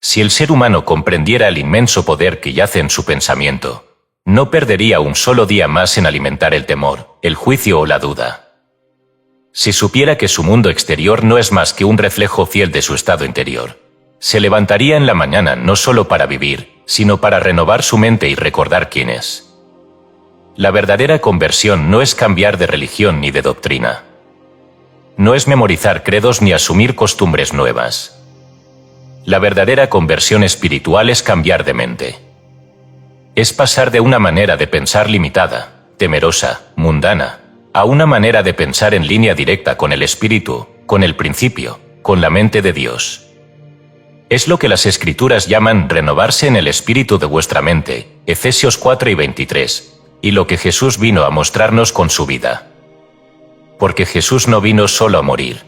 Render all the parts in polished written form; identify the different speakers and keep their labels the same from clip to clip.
Speaker 1: Si el ser humano comprendiera el inmenso poder que yace en su pensamiento, no perdería un solo día más en alimentar el temor, el juicio o la duda. Si supiera que su mundo exterior no es más que un reflejo fiel de su estado interior, se levantaría en la mañana no solo para vivir, sino para renovar su mente y recordar quién es. La verdadera conversión no es cambiar de religión ni de doctrina. No es memorizar credos ni asumir costumbres nuevas. La verdadera conversión espiritual es cambiar de mente. Es pasar de una manera de pensar limitada, temerosa, mundana, a una manera de pensar en línea directa con el Espíritu, con el principio, con la mente de Dios. Es lo que las Escrituras llaman renovarse en el espíritu de vuestra mente, Efesios 4:23, y lo que Jesús vino a mostrarnos con su vida. Porque Jesús no vino solo a morir.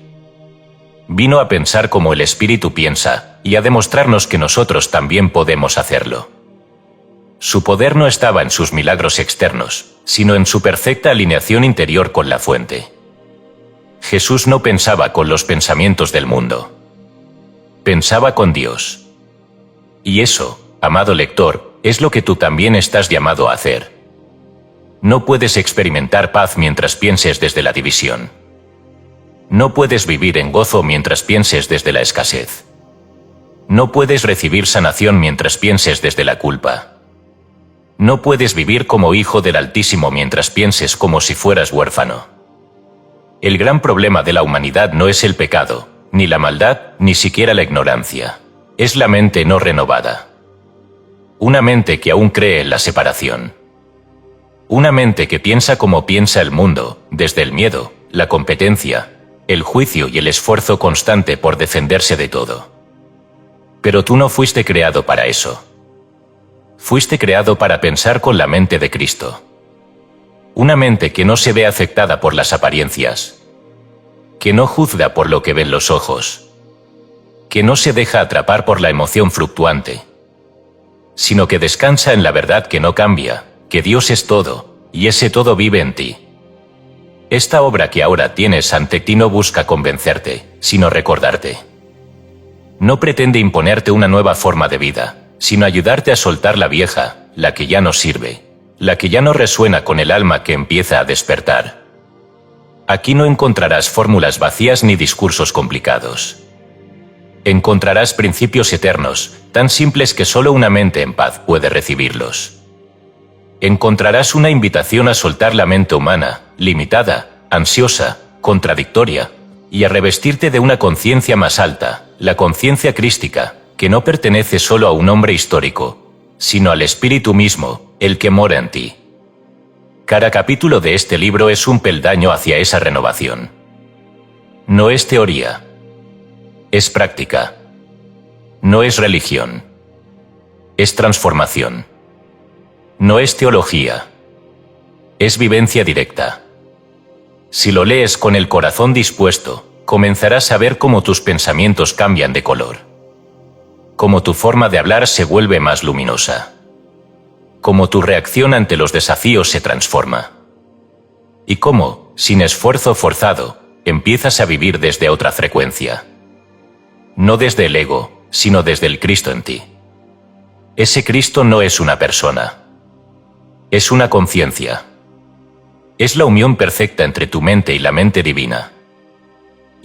Speaker 1: Vino a pensar como el Espíritu piensa, y a demostrarnos que nosotros también podemos hacerlo. Su poder no estaba en sus milagros externos, sino en su perfecta alineación interior con la fuente. Jesús no pensaba con los pensamientos del mundo. Pensaba con Dios. Y eso, amado lector, es lo que tú también estás llamado a hacer. No puedes experimentar paz mientras pienses desde la división. No puedes vivir en gozo mientras pienses desde la escasez. No puedes recibir sanación mientras pienses desde la culpa. No puedes vivir como hijo del Altísimo mientras pienses como si fueras huérfano. El gran problema de la humanidad no es el pecado, ni la maldad, ni siquiera la ignorancia. Es la mente no renovada. Una mente que aún cree en la separación. Una mente que piensa como piensa el mundo, desde el miedo, la competencia, el juicio y el esfuerzo constante por defenderse de todo. Pero tú no fuiste creado para eso. Fuiste creado para pensar con la mente de Cristo. Una mente que no se ve afectada por las apariencias. Que no juzga por lo que ven los ojos. Que no se deja atrapar por la emoción fluctuante. Sino que descansa en la verdad que no cambia, que Dios es todo, y ese todo vive en ti. Esta obra que ahora tienes ante ti no busca convencerte, sino recordarte. No pretende imponerte una nueva forma de vida, sino ayudarte a soltar la vieja, la que ya no sirve, la que ya no resuena con el alma que empieza a despertar. Aquí no encontrarás fórmulas vacías ni discursos complicados. Encontrarás principios eternos, tan simples que solo una mente en paz puede recibirlos. Encontrarás una invitación a soltar la mente humana, limitada, ansiosa, contradictoria, y a revestirte de una conciencia más alta, la conciencia crística, que no pertenece solo a un hombre histórico, sino al Espíritu mismo, el que mora en ti. Cada capítulo de este libro es un peldaño hacia esa renovación. No es teoría. Es práctica. No es religión. Es transformación. No es teología. Es vivencia directa. Si lo lees con el corazón dispuesto, comenzarás a ver cómo tus pensamientos cambian de color. Cómo tu forma de hablar se vuelve más luminosa. Cómo tu reacción ante los desafíos se transforma. Y cómo, sin esfuerzo forzado, empiezas a vivir desde otra frecuencia. No desde el ego, sino desde el Cristo en ti. Ese Cristo no es una persona. Es una conciencia. Es la unión perfecta entre tu mente y la mente divina.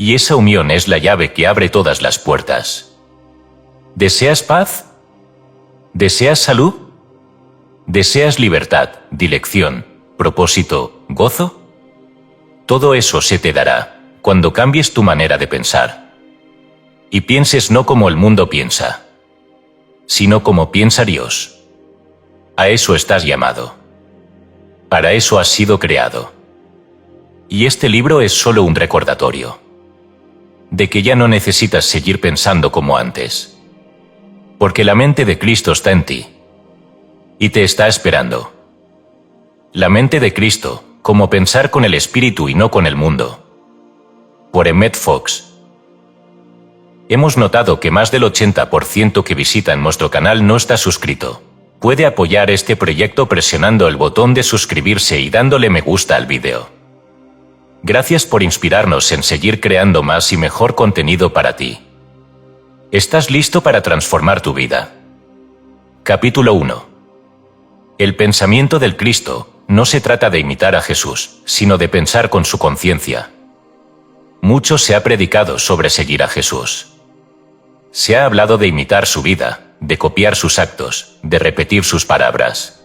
Speaker 1: Y esa unión es la llave que abre todas las puertas. ¿Deseas paz? ¿Deseas salud? ¿Deseas libertad, dirección, propósito, gozo? Todo eso se te dará cuando cambies tu manera de pensar. Y pienses no como el mundo piensa, sino como piensa Dios. A eso estás llamado. Para eso has sido creado. Y este libro es solo un recordatorio de que ya no necesitas seguir pensando como antes. Porque la mente de Cristo está en ti. Y te está esperando. La mente de Cristo, como pensar con el Espíritu y no con el mundo. Por Emmett Fox. Hemos notado que más del 80% que visitan nuestro canal no está suscrito. Puede apoyar este proyecto presionando el botón de suscribirse y dándole me gusta al vídeo. Gracias por inspirarnos en seguir creando más y mejor contenido para ti. ¿Estás listo para transformar tu vida? Capítulo 1. El pensamiento del Cristo no se trata de imitar a Jesús, sino de pensar con su conciencia. Mucho se ha predicado sobre seguir a Jesús. Se ha hablado de imitar su vida, de copiar sus actos, de repetir sus palabras.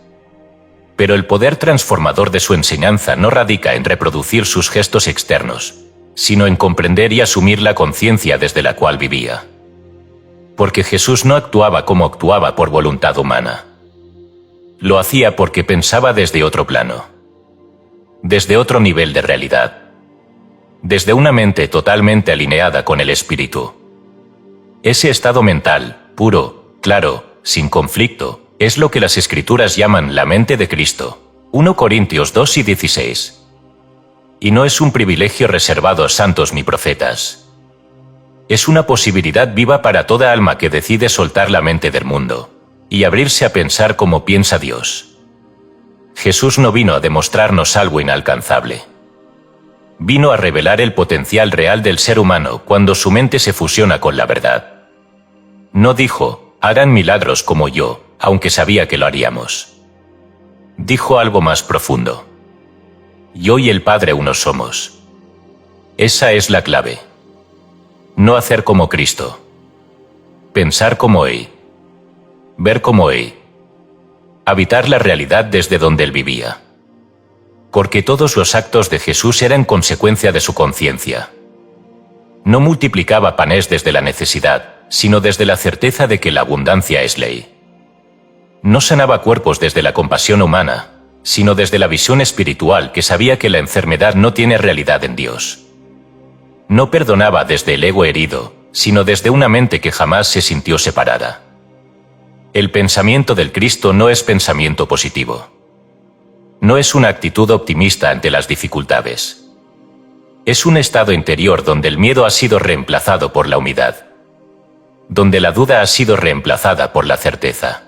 Speaker 1: Pero el poder transformador de su enseñanza no radica en reproducir sus gestos externos, sino en comprender y asumir la conciencia desde la cual vivía. Porque Jesús no actuaba como actuaba por voluntad humana. Lo hacía porque pensaba desde otro plano. Desde otro nivel de realidad. Desde una mente totalmente alineada con el espíritu. Ese estado mental, puro, claro, sin conflicto, es lo que las Escrituras llaman la mente de Cristo. 1 Corintios 2 y 16. Y no es un privilegio reservado a santos ni profetas. Es una posibilidad viva para toda alma que decide soltar la mente del mundo y abrirse a pensar como piensa Dios. Jesús no vino a demostrarnos algo inalcanzable. Vino a revelar el potencial real del ser humano cuando su mente se fusiona con la verdad. No dijo, hagan milagros como yo, aunque sabía que lo haríamos. Dijo algo más profundo. Yo y el Padre uno somos. Esa es la clave. No hacer como Cristo. Pensar como Él. Ver como Él. Habitar la realidad desde donde Él vivía. Porque todos los actos de Jesús eran consecuencia de su conciencia. No multiplicaba panes desde la necesidad, sino desde la certeza de que la abundancia es ley. No sanaba cuerpos desde la compasión humana, sino desde la visión espiritual que sabía que la enfermedad no tiene realidad en Dios. No perdonaba desde el ego herido, sino desde una mente que jamás se sintió separada. El pensamiento del Cristo no es pensamiento positivo. No es una actitud optimista ante las dificultades. Es un estado interior donde el miedo ha sido reemplazado por la humildad. Donde la duda ha sido reemplazada por la certeza.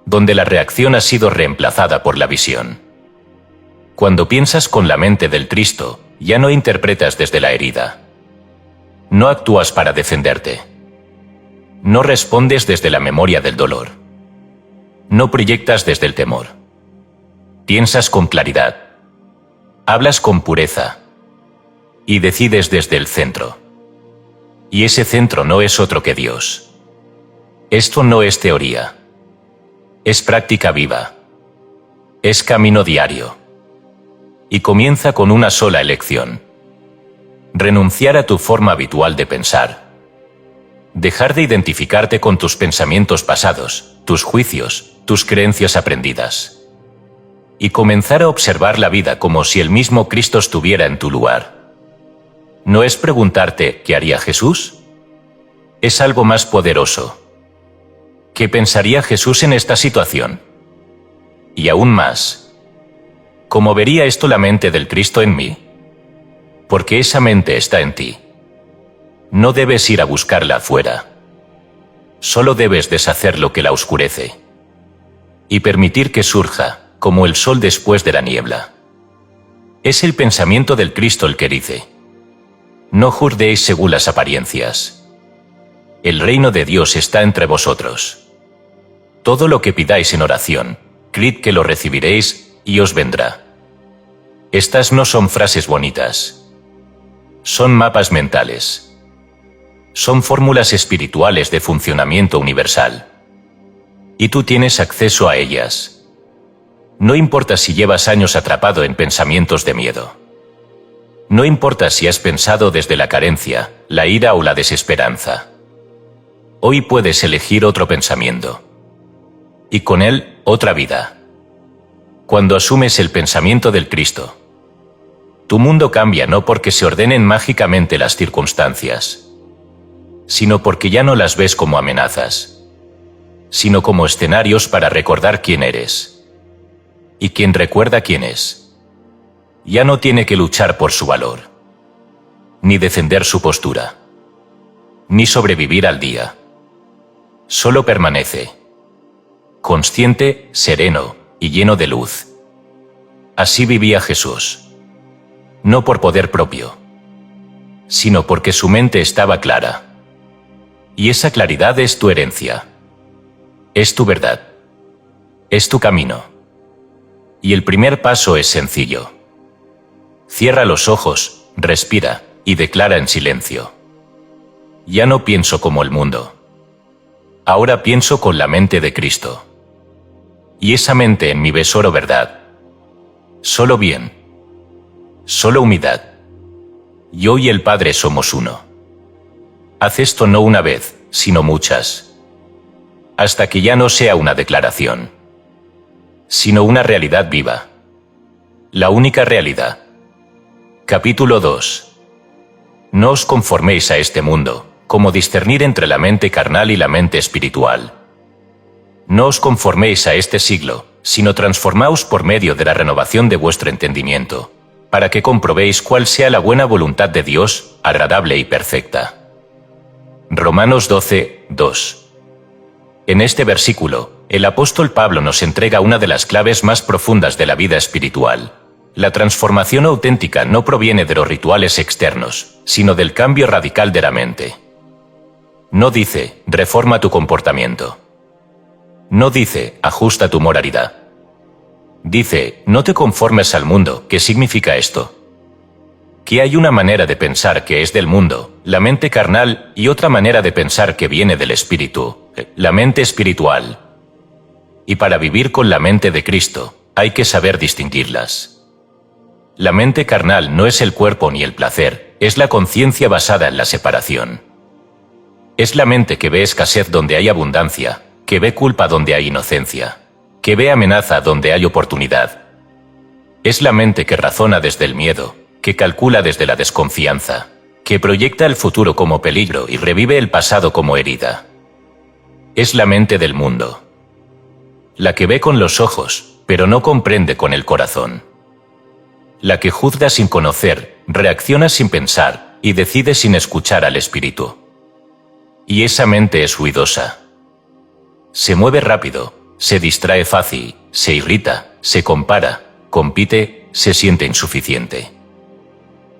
Speaker 1: Donde la reacción ha sido reemplazada por la visión. Cuando piensas con la mente del Cristo, ya no interpretas desde la herida. No actúas para defenderte. No respondes desde la memoria del dolor. No proyectas desde el temor. Piensas con claridad. Hablas con pureza. Y decides desde el centro. Y ese centro no es otro que Dios. Esto no es teoría. Es práctica viva. Es camino diario. Y comienza con una sola elección. Renunciar a tu forma habitual de pensar. Dejar de identificarte con tus pensamientos pasados, tus juicios, tus creencias aprendidas. Y comenzar a observar la vida como si el mismo Cristo estuviera en tu lugar. ¿No es preguntarte qué haría Jesús? Es algo más poderoso. ¿Qué pensaría Jesús en esta situación? Y aún más, ¿cómo vería esto la mente del Cristo en mí? Porque esa mente está en ti. No debes ir a buscarla afuera. Solo debes deshacer lo que la oscurece. Y permitir que surja, como el sol después de la niebla. Es el pensamiento del Cristo el que dice: no juzguéis según las apariencias. El reino de Dios está entre vosotros. Todo lo que pidáis en oración, creed que lo recibiréis, y os vendrá. Estas no son frases bonitas. Son mapas mentales. Son fórmulas espirituales de funcionamiento universal. Y tú tienes acceso a ellas. No importa si llevas años atrapado en pensamientos de miedo. No importa si has pensado desde la carencia, la ira o la desesperanza. Hoy puedes elegir otro pensamiento. Y con él, otra vida. Cuando asumes el pensamiento del Cristo, tu mundo cambia no porque se ordenen mágicamente las circunstancias, sino porque ya no las ves como amenazas, sino como escenarios para recordar quién eres. Y quien recuerda quién es, ya no tiene que luchar por su valor, ni defender su postura, ni sobrevivir al día. Solo permanece, consciente, sereno y lleno de luz. Así vivía Jesús. No por poder propio, sino porque su mente estaba clara. Y esa claridad es tu herencia. Es tu verdad. Es tu camino. Y el primer paso es sencillo. Cierra los ojos, respira, y declara en silencio. Ya no pienso como el mundo. Ahora pienso con la mente de Cristo. Y esa mente en mí ve solo verdad. Solo bien. Solo humildad. Yo y el Padre somos uno. Haz esto no una vez, sino muchas. Hasta que ya no sea una declaración, sino una realidad viva. La única realidad. Capítulo 2. No os conforméis a este mundo, como discernir entre la mente carnal y la mente espiritual. No os conforméis a este siglo, sino transformaos por medio de la renovación de vuestro entendimiento, para que comprobéis cuál sea la buena voluntad de Dios, agradable y perfecta. Romanos 12, 2. En este versículo, el apóstol Pablo nos entrega una de las claves más profundas de la vida espiritual. La transformación auténtica no proviene de los rituales externos, sino del cambio radical de la mente. No dice, reforma tu comportamiento. No dice, ajusta tu moralidad. Dice, no te conformes al mundo. ¿Qué significa esto? Que hay una manera de pensar que es del mundo, la mente carnal, y otra manera de pensar que viene del espíritu, la mente espiritual. Y para vivir con la mente de Cristo, hay que saber distinguirlas. La mente carnal no es el cuerpo ni el placer, es la conciencia basada en la separación. Es la mente que ve escasez donde hay abundancia, que ve culpa donde hay inocencia, que ve amenaza donde hay oportunidad. Es la mente que razona desde el miedo, que calcula desde la desconfianza, que proyecta el futuro como peligro y revive el pasado como herida. Es la mente del mundo. La que ve con los ojos, pero no comprende con el corazón. La que juzga sin conocer, reacciona sin pensar y decide sin escuchar al espíritu. Y esa mente es ruidosa. Se mueve rápido, se distrae fácil, se irrita, se compara, compite, se siente insuficiente.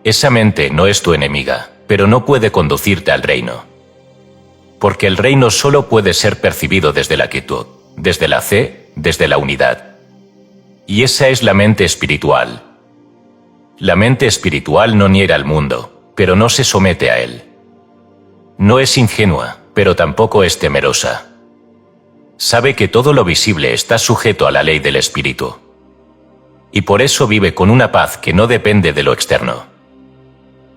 Speaker 1: Esa mente no es tu enemiga, pero no puede conducirte al reino. Porque el reino solo puede ser percibido desde la quietud, desde la fe, desde la unidad. Y esa es la mente espiritual. La mente espiritual no niega al mundo, pero no se somete a él. No es ingenua, pero tampoco es temerosa. Sabe que todo lo visible está sujeto a la ley del espíritu. Y por eso vive con una paz que no depende de lo externo.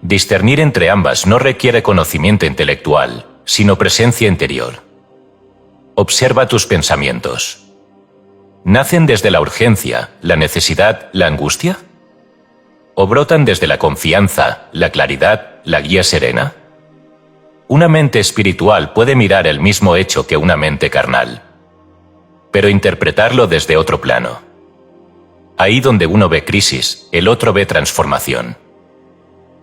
Speaker 1: Discernir entre ambas no requiere conocimiento intelectual, sino presencia interior. Observa tus pensamientos. ¿Nacen desde la urgencia, la necesidad, la angustia? ¿O brotan desde la confianza, la claridad, la guía serena? Una mente espiritual puede mirar el mismo hecho que una mente carnal, pero interpretarlo desde otro plano. Ahí donde uno ve crisis, el otro ve transformación.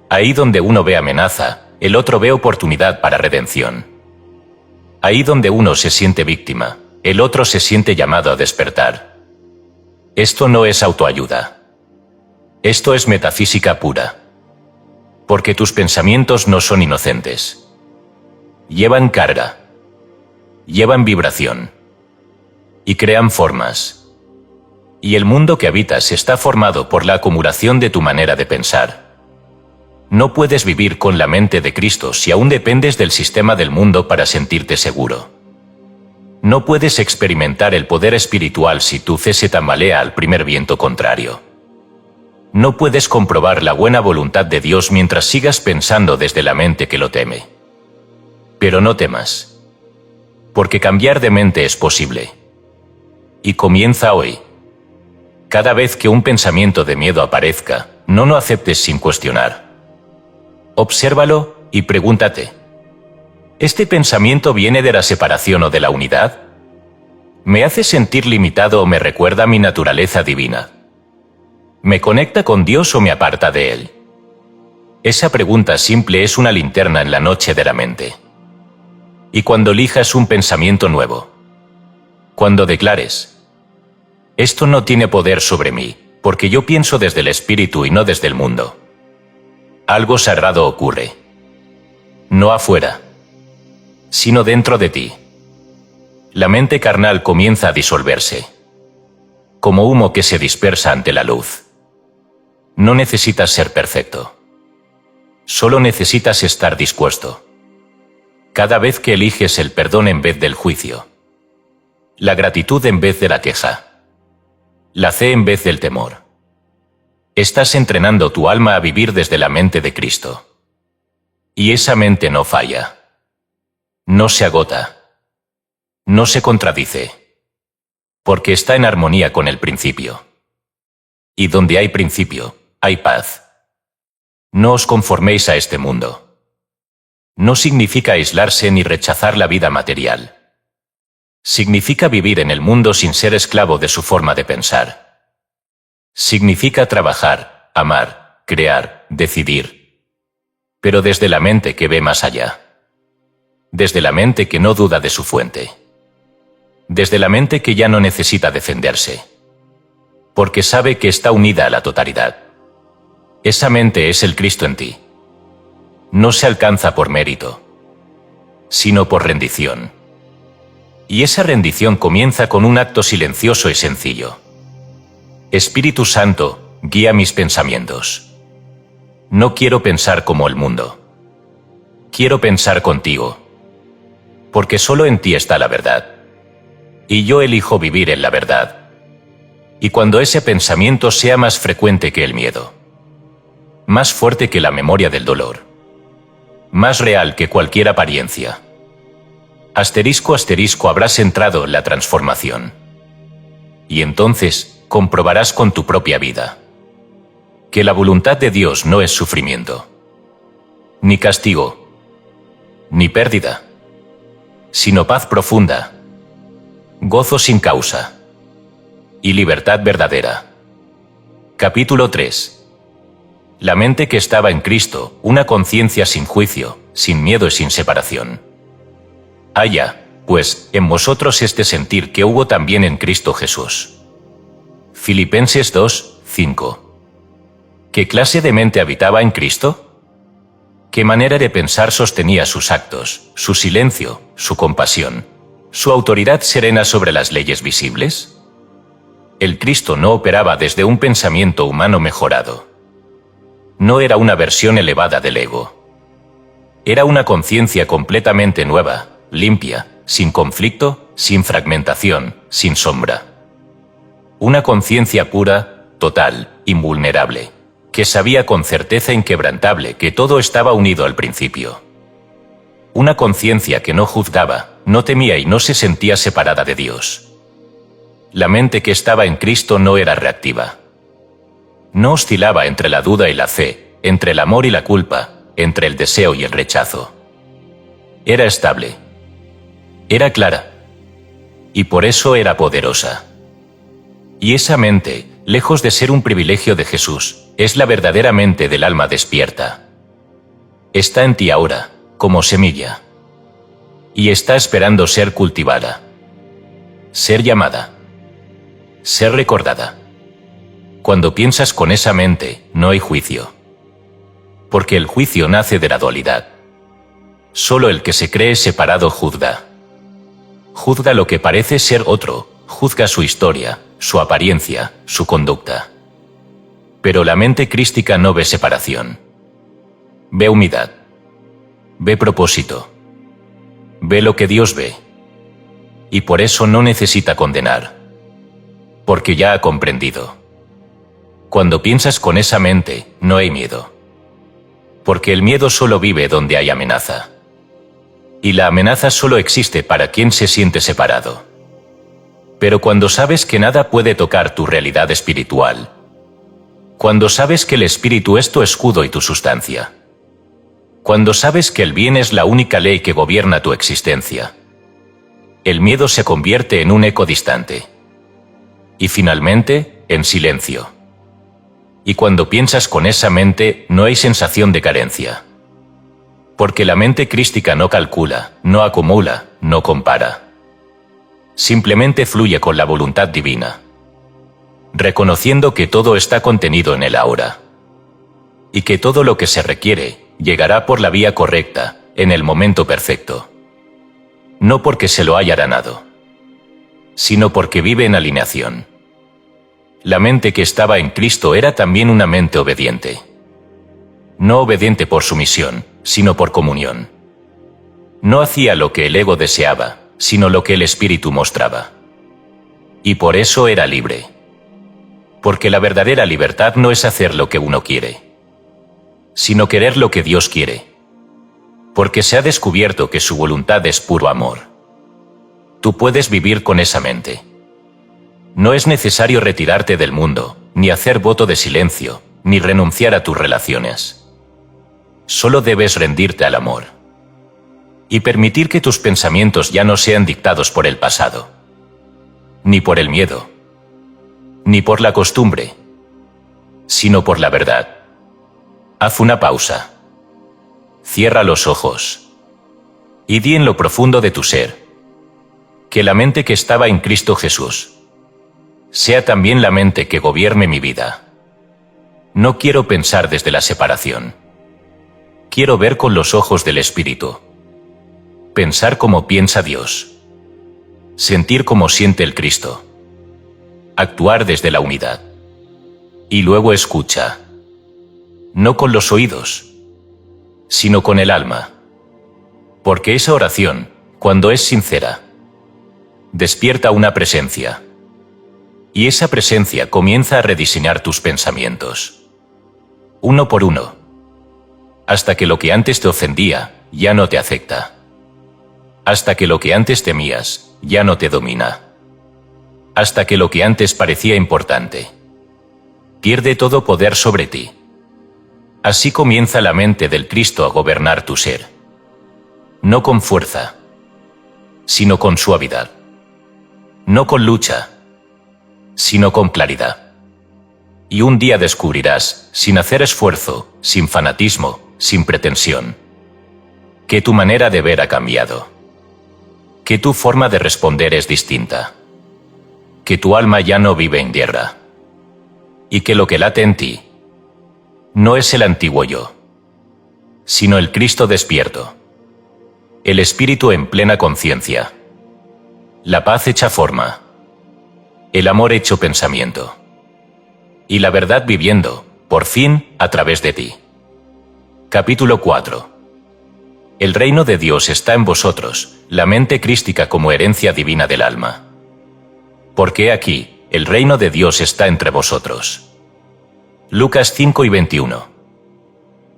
Speaker 1: Ahí donde uno ve amenaza, el otro ve oportunidad para redención. Ahí donde uno se siente víctima, el otro se siente llamado a despertar. Esto no es autoayuda. Esto es metafísica pura. Porque tus pensamientos no son inocentes. Llevan carga. Llevan vibración. Y crean formas. Y el mundo que habitas está formado por la acumulación de tu manera de pensar. No puedes vivir con la mente de Cristo si aún dependes del sistema del mundo para sentirte seguro. No puedes experimentar el poder espiritual si tu fe se tambalea al primer viento contrario. No puedes comprobar la buena voluntad de Dios mientras sigas pensando desde la mente que lo teme. Pero no temas. Porque cambiar de mente es posible. Y comienza hoy. Cada vez que un pensamiento de miedo aparezca, no lo aceptes sin cuestionar. Obsérvalo y pregúntate: ¿este pensamiento viene de la separación o de la unidad? ¿Me hace sentir limitado o me recuerda mi naturaleza divina? ¿Me conecta con Dios o me aparta de Él? Esa pregunta simple es una linterna en la noche de la mente. Y cuando elijas un pensamiento nuevo, cuando declares: esto no tiene poder sobre mí, porque yo pienso desde el espíritu y no desde el mundo, algo sagrado ocurre. No afuera, sino dentro de ti. La mente carnal comienza a disolverse, como humo que se dispersa ante la luz. No necesitas ser perfecto. Solo necesitas estar dispuesto. Cada vez que eliges el perdón en vez del juicio, la gratitud en vez de la queja, la fe en vez del temor, estás entrenando tu alma a vivir desde la mente de Cristo. Y esa mente no falla. No se agota. No se contradice. Porque está en armonía con el principio. Y donde hay principio, hay paz. No os conforméis a este mundo. No significa aislarse ni rechazar la vida material. Significa vivir en el mundo sin ser esclavo de su forma de pensar. Significa trabajar, amar, crear, decidir. Pero desde la mente que ve más allá. Desde la mente que no duda de su fuente. Desde la mente que ya no necesita defenderse. Porque sabe que está unida a la totalidad. Esa mente es el Cristo en ti. No se alcanza por mérito, sino por rendición. Y esa rendición comienza con un acto silencioso y sencillo. Espíritu Santo, guía mis pensamientos. No quiero pensar como el mundo. Quiero pensar contigo. Porque solo en ti está la verdad. Y yo elijo vivir en la verdad. Y cuando ese pensamiento sea más frecuente que el miedo, más fuerte que la memoria del dolor, más real que cualquier apariencia, asterisco asterisco habrás entrado en la transformación. Y entonces comprobarás con tu propia vida que la voluntad de Dios no es sufrimiento, ni castigo, ni pérdida, sino paz profunda, gozo sin causa y libertad verdadera. Capítulo 3. La mente que estaba en Cristo, una conciencia sin juicio, sin miedo y sin separación. Haya, pues, en vosotros este sentir que hubo también en Cristo Jesús. Filipenses 2, 5. ¿Qué clase de mente habitaba en Cristo? ¿Qué manera de pensar sostenía sus actos, su silencio, su compasión, su autoridad serena sobre las leyes visibles? El Cristo no operaba desde un pensamiento humano mejorado. No era una versión elevada del ego. Era una conciencia completamente nueva, limpia, sin conflicto, sin fragmentación, sin sombra. Una conciencia pura, total, invulnerable, que sabía con certeza inquebrantable que todo estaba unido al principio. Una conciencia que no juzgaba, no temía y no se sentía separada de Dios. La mente que estaba en Cristo no era reactiva. No oscilaba entre la duda y la fe, entre el amor y la culpa, entre el deseo y el rechazo. Era estable. Era clara. Y por eso era poderosa. Y esa mente, lejos de ser un privilegio de Jesús, es la verdadera mente del alma despierta. Está en ti ahora, como semilla. Y está esperando ser cultivada. Ser llamada. Ser recordada. Cuando piensas con esa mente, no hay juicio. Porque el juicio nace de la dualidad. Solo el que se cree separado juzga. Juzga lo que parece ser otro, juzga su historia, su apariencia, su conducta. Pero la mente crística no ve separación. Ve unidad. Ve propósito. Ve lo que Dios ve. Y por eso no necesita condenar. Porque ya ha comprendido. Cuando piensas con esa mente, no hay miedo. Porque el miedo solo vive donde hay amenaza. Y la amenaza solo existe para quien se siente separado. Pero cuando sabes que nada puede tocar tu realidad espiritual, cuando sabes que el espíritu es tu escudo y tu sustancia, cuando sabes que el bien es la única ley que gobierna tu existencia, el miedo se convierte en un eco distante. Y finalmente, en silencio. Y cuando piensas con esa mente, no hay sensación de carencia. Porque la mente crística no calcula, no acumula, no compara. Simplemente fluye con la voluntad divina, reconociendo que todo está contenido en el ahora. Y que todo lo que se requiere, llegará por la vía correcta, en el momento perfecto. no porque se lo haya ganado, sino porque vive en alineación. La mente que estaba en Cristo era también una mente obediente. No obediente por sumisión, sino por comunión. No hacía lo que el ego deseaba, sino lo que el Espíritu mostraba. Y por eso era libre. Porque la verdadera libertad no es hacer lo que uno quiere, sino querer lo que Dios quiere. Porque se ha descubierto que su voluntad es puro amor. Tú puedes vivir con esa mente. No es necesario retirarte del mundo, ni hacer voto de silencio, ni renunciar a tus relaciones. Solo debes rendirte al amor. Y permitir que tus pensamientos ya no sean dictados por el pasado, ni por el miedo, ni por la costumbre, sino por la verdad. Haz una pausa. Cierra los ojos. Y di en lo profundo de tu ser, que la mente que estaba en Cristo Jesús sea también la mente que gobierne mi vida. No quiero pensar desde la separación. Quiero ver con los ojos del Espíritu. Pensar como piensa Dios. Sentir como siente el Cristo. Actuar desde la unidad. Y luego escucha. No con los oídos, sino con el alma. Porque esa oración, cuando es sincera, despierta una presencia. Y esa presencia comienza a rediseñar tus pensamientos. Uno por uno. Hasta que lo que antes te ofendía, ya no te afecta. Hasta que lo que antes temías, ya no te domina. Hasta que lo que antes parecía importante pierde todo poder sobre ti. Así comienza la mente del Cristo a gobernar tu ser. No con fuerza, sino con suavidad. No con lucha, sino con claridad. Y un día descubrirás, sin hacer esfuerzo, sin fanatismo, sin pretensión, que tu manera de ver ha cambiado. Que tu forma de responder es distinta. Que tu alma ya no vive en guerra. Y que lo que late en ti no es el antiguo yo, sino el Cristo despierto. El Espíritu en plena conciencia. La paz hecha forma. El amor hecho pensamiento. Y la verdad viviendo, por fin, a través de ti. Capítulo 4. El reino de Dios está en vosotros, la mente crística como herencia divina del alma. Porque aquí, el reino de Dios está entre vosotros. Lucas 5:21.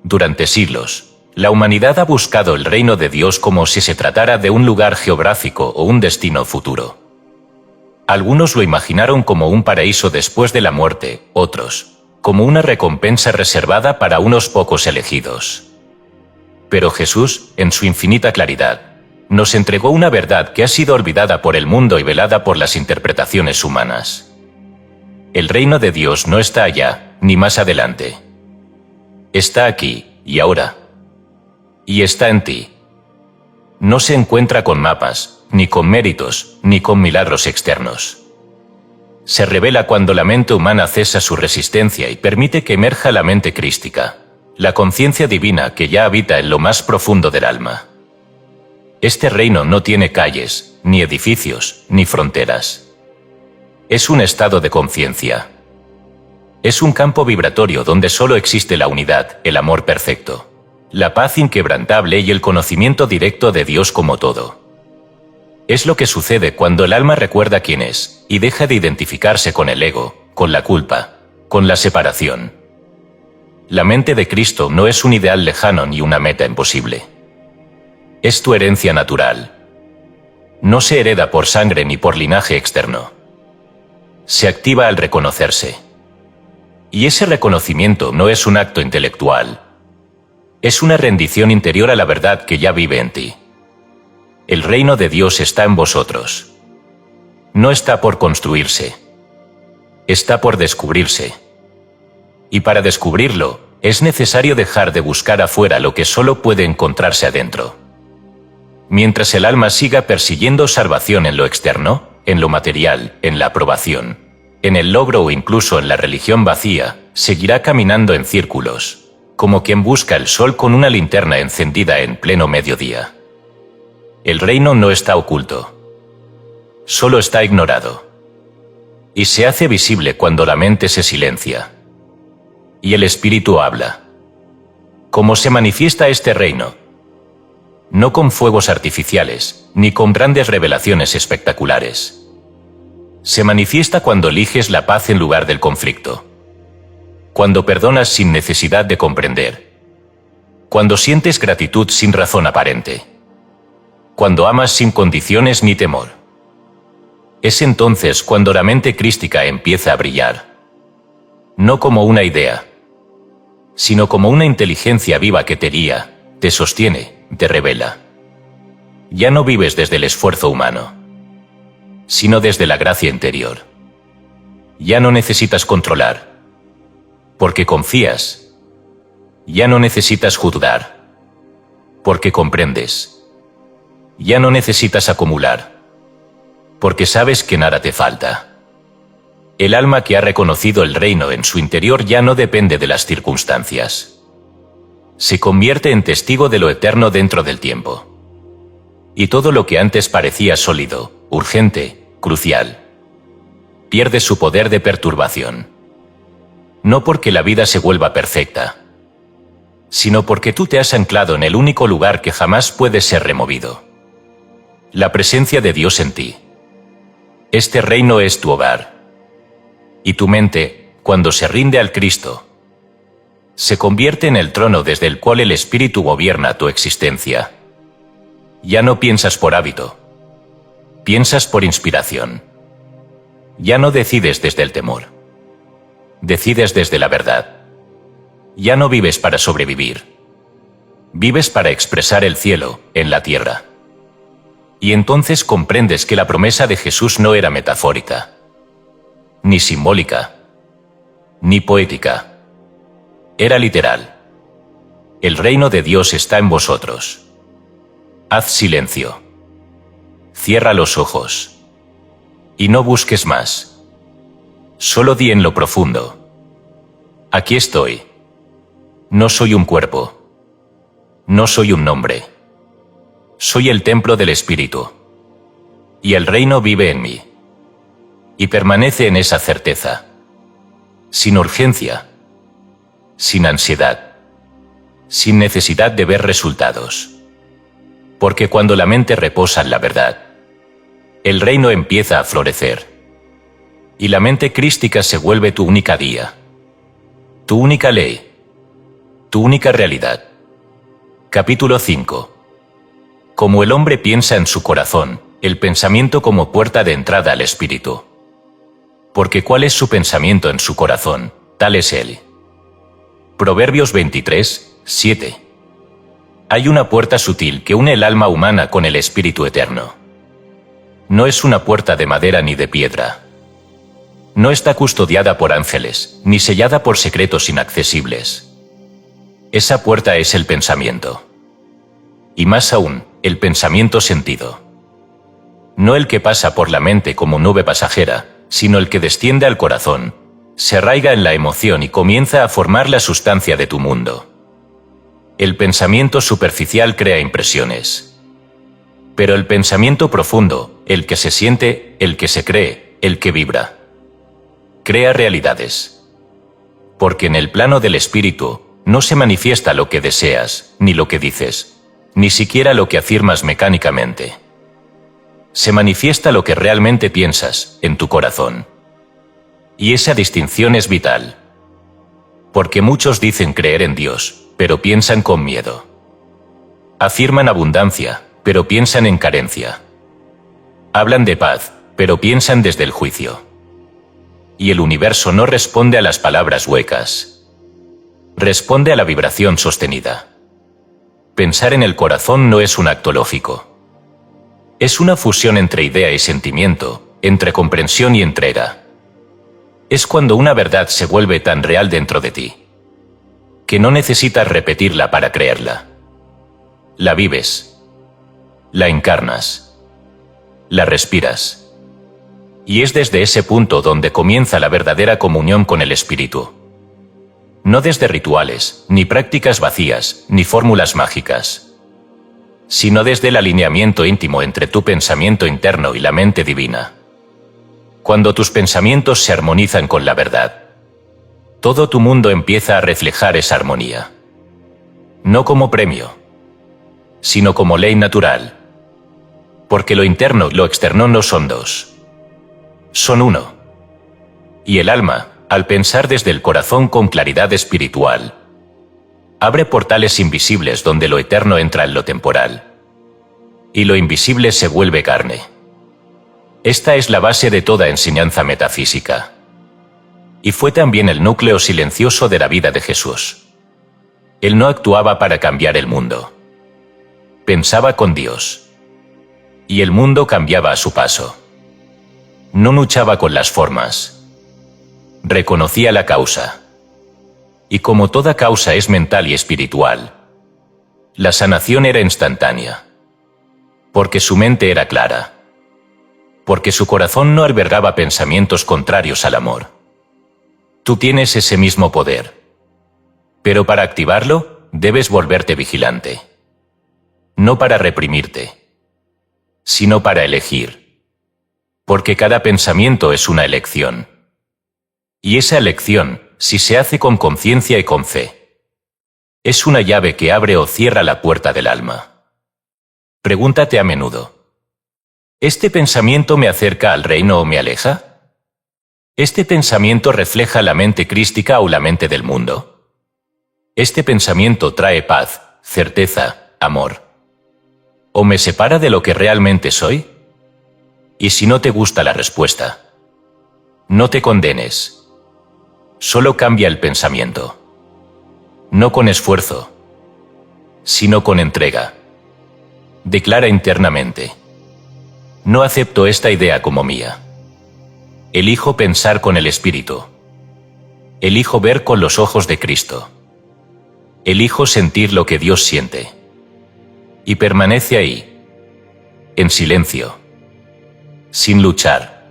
Speaker 1: Durante siglos, la humanidad ha buscado el reino de Dios como si se tratara de un lugar geográfico o un destino futuro. Algunos lo imaginaron como un paraíso después de la muerte, otros, como una recompensa reservada para unos pocos elegidos. Pero Jesús, en su infinita claridad, nos entregó una verdad que ha sido olvidada por el mundo y velada por las interpretaciones humanas. El reino de Dios no está allá, ni más adelante. Está aquí, y ahora. Y está en ti. No se encuentra con mapas, ni con méritos, ni con milagros externos. Se revela cuando la mente humana cesa su resistencia y permite que emerja la mente crística, la conciencia divina que ya habita en lo más profundo del alma. Este reino no tiene calles, ni edificios, ni fronteras. Es un estado de conciencia. Es un campo vibratorio donde solo existe la unidad, el amor perfecto, la paz inquebrantable y el conocimiento directo de Dios como todo. Es lo que sucede cuando el alma recuerda quién es, y deja de identificarse con el ego, con la culpa, con la separación. La mente de Cristo no es un ideal lejano ni una meta imposible. Es tu herencia natural. No se hereda por sangre ni por linaje externo. Se activa al reconocerse. Y ese reconocimiento no es un acto intelectual. Es una rendición interior a la verdad que ya vive en ti. El reino de Dios está en vosotros. No está por construirse. Está por descubrirse. Y para descubrirlo, es necesario dejar de buscar afuera lo que solo puede encontrarse adentro. Mientras el alma siga persiguiendo salvación en lo externo, en lo material, en la aprobación, en el logro o incluso en la religión vacía, seguirá caminando en círculos, como quien busca el sol con una linterna encendida en pleno mediodía. El reino no está oculto. Solo está ignorado. Y se hace visible cuando la mente se silencia. Y el espíritu habla. ¿Cómo se manifiesta este reino? No con fuegos artificiales, ni con grandes revelaciones espectaculares. Se manifiesta cuando eliges la paz en lugar del conflicto. Cuando perdonas sin necesidad de comprender. Cuando sientes gratitud sin razón aparente. Cuando amas sin condiciones ni temor. Es entonces cuando la mente crística empieza a brillar. No como una idea, sino como una inteligencia viva que te guía, te sostiene, te revela. Ya no vives desde el esfuerzo humano, sino desde la gracia interior. Ya no necesitas controlar, porque confías. Ya no necesitas juzgar, porque comprendes. Ya no necesitas acumular, porque sabes que nada te falta. El alma que ha reconocido el reino en su interior ya no depende de las circunstancias. Se convierte en testigo de lo eterno dentro del tiempo. Y todo lo que antes parecía sólido, urgente, crucial, pierde su poder de perturbación. No porque la vida se vuelva perfecta, sino porque tú te has anclado en el único lugar que jamás puede ser removido. La presencia de Dios en ti. Este reino es tu hogar. Y tu mente, cuando se rinde al Cristo, se convierte en el trono desde el cual el Espíritu gobierna tu existencia. Ya no piensas por hábito. Piensas por inspiración. Ya no decides desde el temor. Decides desde la verdad. Ya no vives para sobrevivir. Vives para expresar el cielo en la tierra. Y entonces comprendes que la promesa de Jesús no era metafórica, ni simbólica, ni poética. Era literal. El reino de Dios está en vosotros. Haz silencio. Cierra los ojos. Y no busques más. Solo di en lo profundo: aquí estoy. No soy un cuerpo. No soy un nombre. Soy el templo del Espíritu. Y el reino vive en mí. Y permanece en esa certeza. Sin urgencia. Sin ansiedad. Sin necesidad de ver resultados. Porque cuando la mente reposa en la verdad, el reino empieza a florecer. Y la mente crística se vuelve tu única guía. Tu única ley. Tu única realidad. Capítulo 5. Como el hombre piensa en su corazón, el pensamiento como puerta de entrada al espíritu. Porque ¿cuál es su pensamiento en su corazón? Tal es él. Proverbios 23, 7. Hay una puerta sutil que une el alma humana con el espíritu eterno. No es una puerta de madera ni de piedra. No está custodiada por ángeles, ni sellada por secretos inaccesibles. Esa puerta es el pensamiento. Y más aún, el pensamiento sentido. No el que pasa por la mente como nube pasajera, sino el que desciende al corazón, se arraiga en la emoción y comienza a formar la sustancia de tu mundo. El pensamiento superficial crea impresiones. Pero el pensamiento profundo, el que se siente, el que se cree, el que vibra, crea realidades. Porque en el plano del espíritu no se manifiesta lo que deseas, ni lo que dices, ni siquiera lo que afirmas mecánicamente. Se manifiesta lo que realmente piensas, en tu corazón. Y esa distinción es vital. Porque muchos dicen creer en Dios, pero piensan con miedo. Afirman abundancia, pero piensan en carencia. Hablan de paz, pero piensan desde el juicio. Y el universo no responde a las palabras huecas. Responde a la vibración sostenida. Pensar en el corazón no es un acto lógico. Es una fusión entre idea y sentimiento, entre comprensión y entrega. Es cuando una verdad se vuelve tan real dentro de ti, que no necesitas repetirla para creerla. La vives. La encarnas. La respiras. Y es desde ese punto donde comienza la verdadera comunión con el espíritu. No desde rituales, ni prácticas vacías, ni fórmulas mágicas. sino desde el alineamiento íntimo entre tu pensamiento interno y la mente divina. Cuando tus pensamientos se armonizan con la verdad, todo tu mundo empieza a reflejar esa armonía. No como premio, sino como ley natural. Porque lo interno y lo externo no son dos. Son uno. Y el alma, al pensar desde el corazón con claridad espiritual, abre portales invisibles donde lo eterno entra en lo temporal. Y lo invisible se vuelve carne. Esta es la base de toda enseñanza metafísica. Y fue también el núcleo silencioso de la vida de Jesús. Él no actuaba para cambiar el mundo. Pensaba con Dios. Y el mundo cambiaba a su paso. No luchaba con las formas. Reconocía la causa. Y como toda causa es mental y espiritual, la sanación era instantánea. Porque su mente era clara. Porque su corazón no albergaba pensamientos contrarios al amor. Tú tienes ese mismo poder. Pero para activarlo, debes volverte vigilante. No para reprimirte, sino para elegir. Porque cada pensamiento es una elección. Y esa elección, si se hace con conciencia y con fe, es una llave que abre o cierra la puerta del alma. Pregúntate a menudo: ¿este pensamiento me acerca al reino o me aleja? ¿Este pensamiento refleja la mente crística o la mente del mundo? ¿Este pensamiento trae paz, certeza, amor? ¿O me separa de lo que realmente soy? Y si no te gusta la respuesta, no te condenes. Solo cambia el pensamiento. No con esfuerzo, sino con entrega. Declara internamente: no acepto esta idea como mía. Elijo pensar con el Espíritu. Elijo ver con los ojos de Cristo. Elijo sentir lo que Dios siente. Y permanece ahí, en silencio, sin luchar,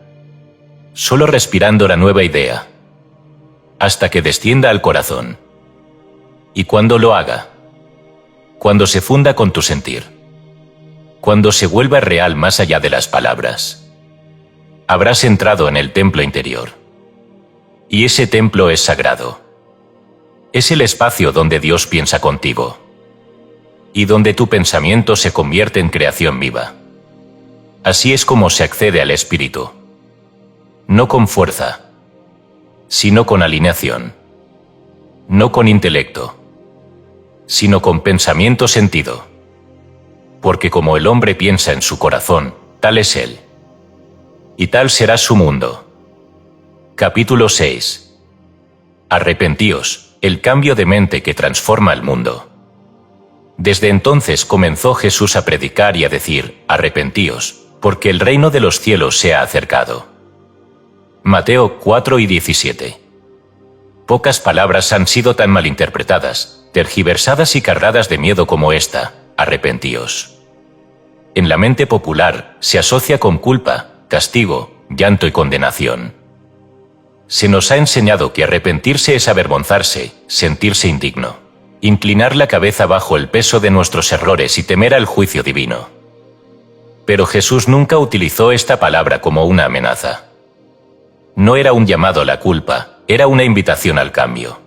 Speaker 1: solo respirando la nueva idea, hasta que descienda al corazón. Y cuando lo haga, cuando se funda con tu sentir, cuando se vuelva real más allá de las palabras, habrás entrado en el templo interior. Y ese templo es sagrado. Es el espacio donde Dios piensa contigo. Y donde tu pensamiento se convierte en creación viva. Así es como se accede al Espíritu. No con fuerza, sino con alineación. No con intelecto, sino con pensamiento sentido. Porque como el hombre piensa en su corazón, tal es él. Y tal será su mundo. Capítulo 6. Arrepentíos, el cambio de mente que transforma el mundo. Desde entonces comenzó Jesús a predicar y a decir: arrepentíos, porque el reino de los cielos se ha acercado. Mateo 4:17. Pocas palabras han sido tan malinterpretadas, tergiversadas y cargadas de miedo como esta: arrepentíos. En la mente popular se asocia con culpa, castigo, llanto y condenación. Se nos ha enseñado que arrepentirse es avergonzarse, sentirse indigno, inclinar la cabeza bajo el peso de nuestros errores y temer al juicio divino. Pero Jesús nunca utilizó esta palabra como una amenaza. No era un llamado a la culpa, era una invitación al cambio.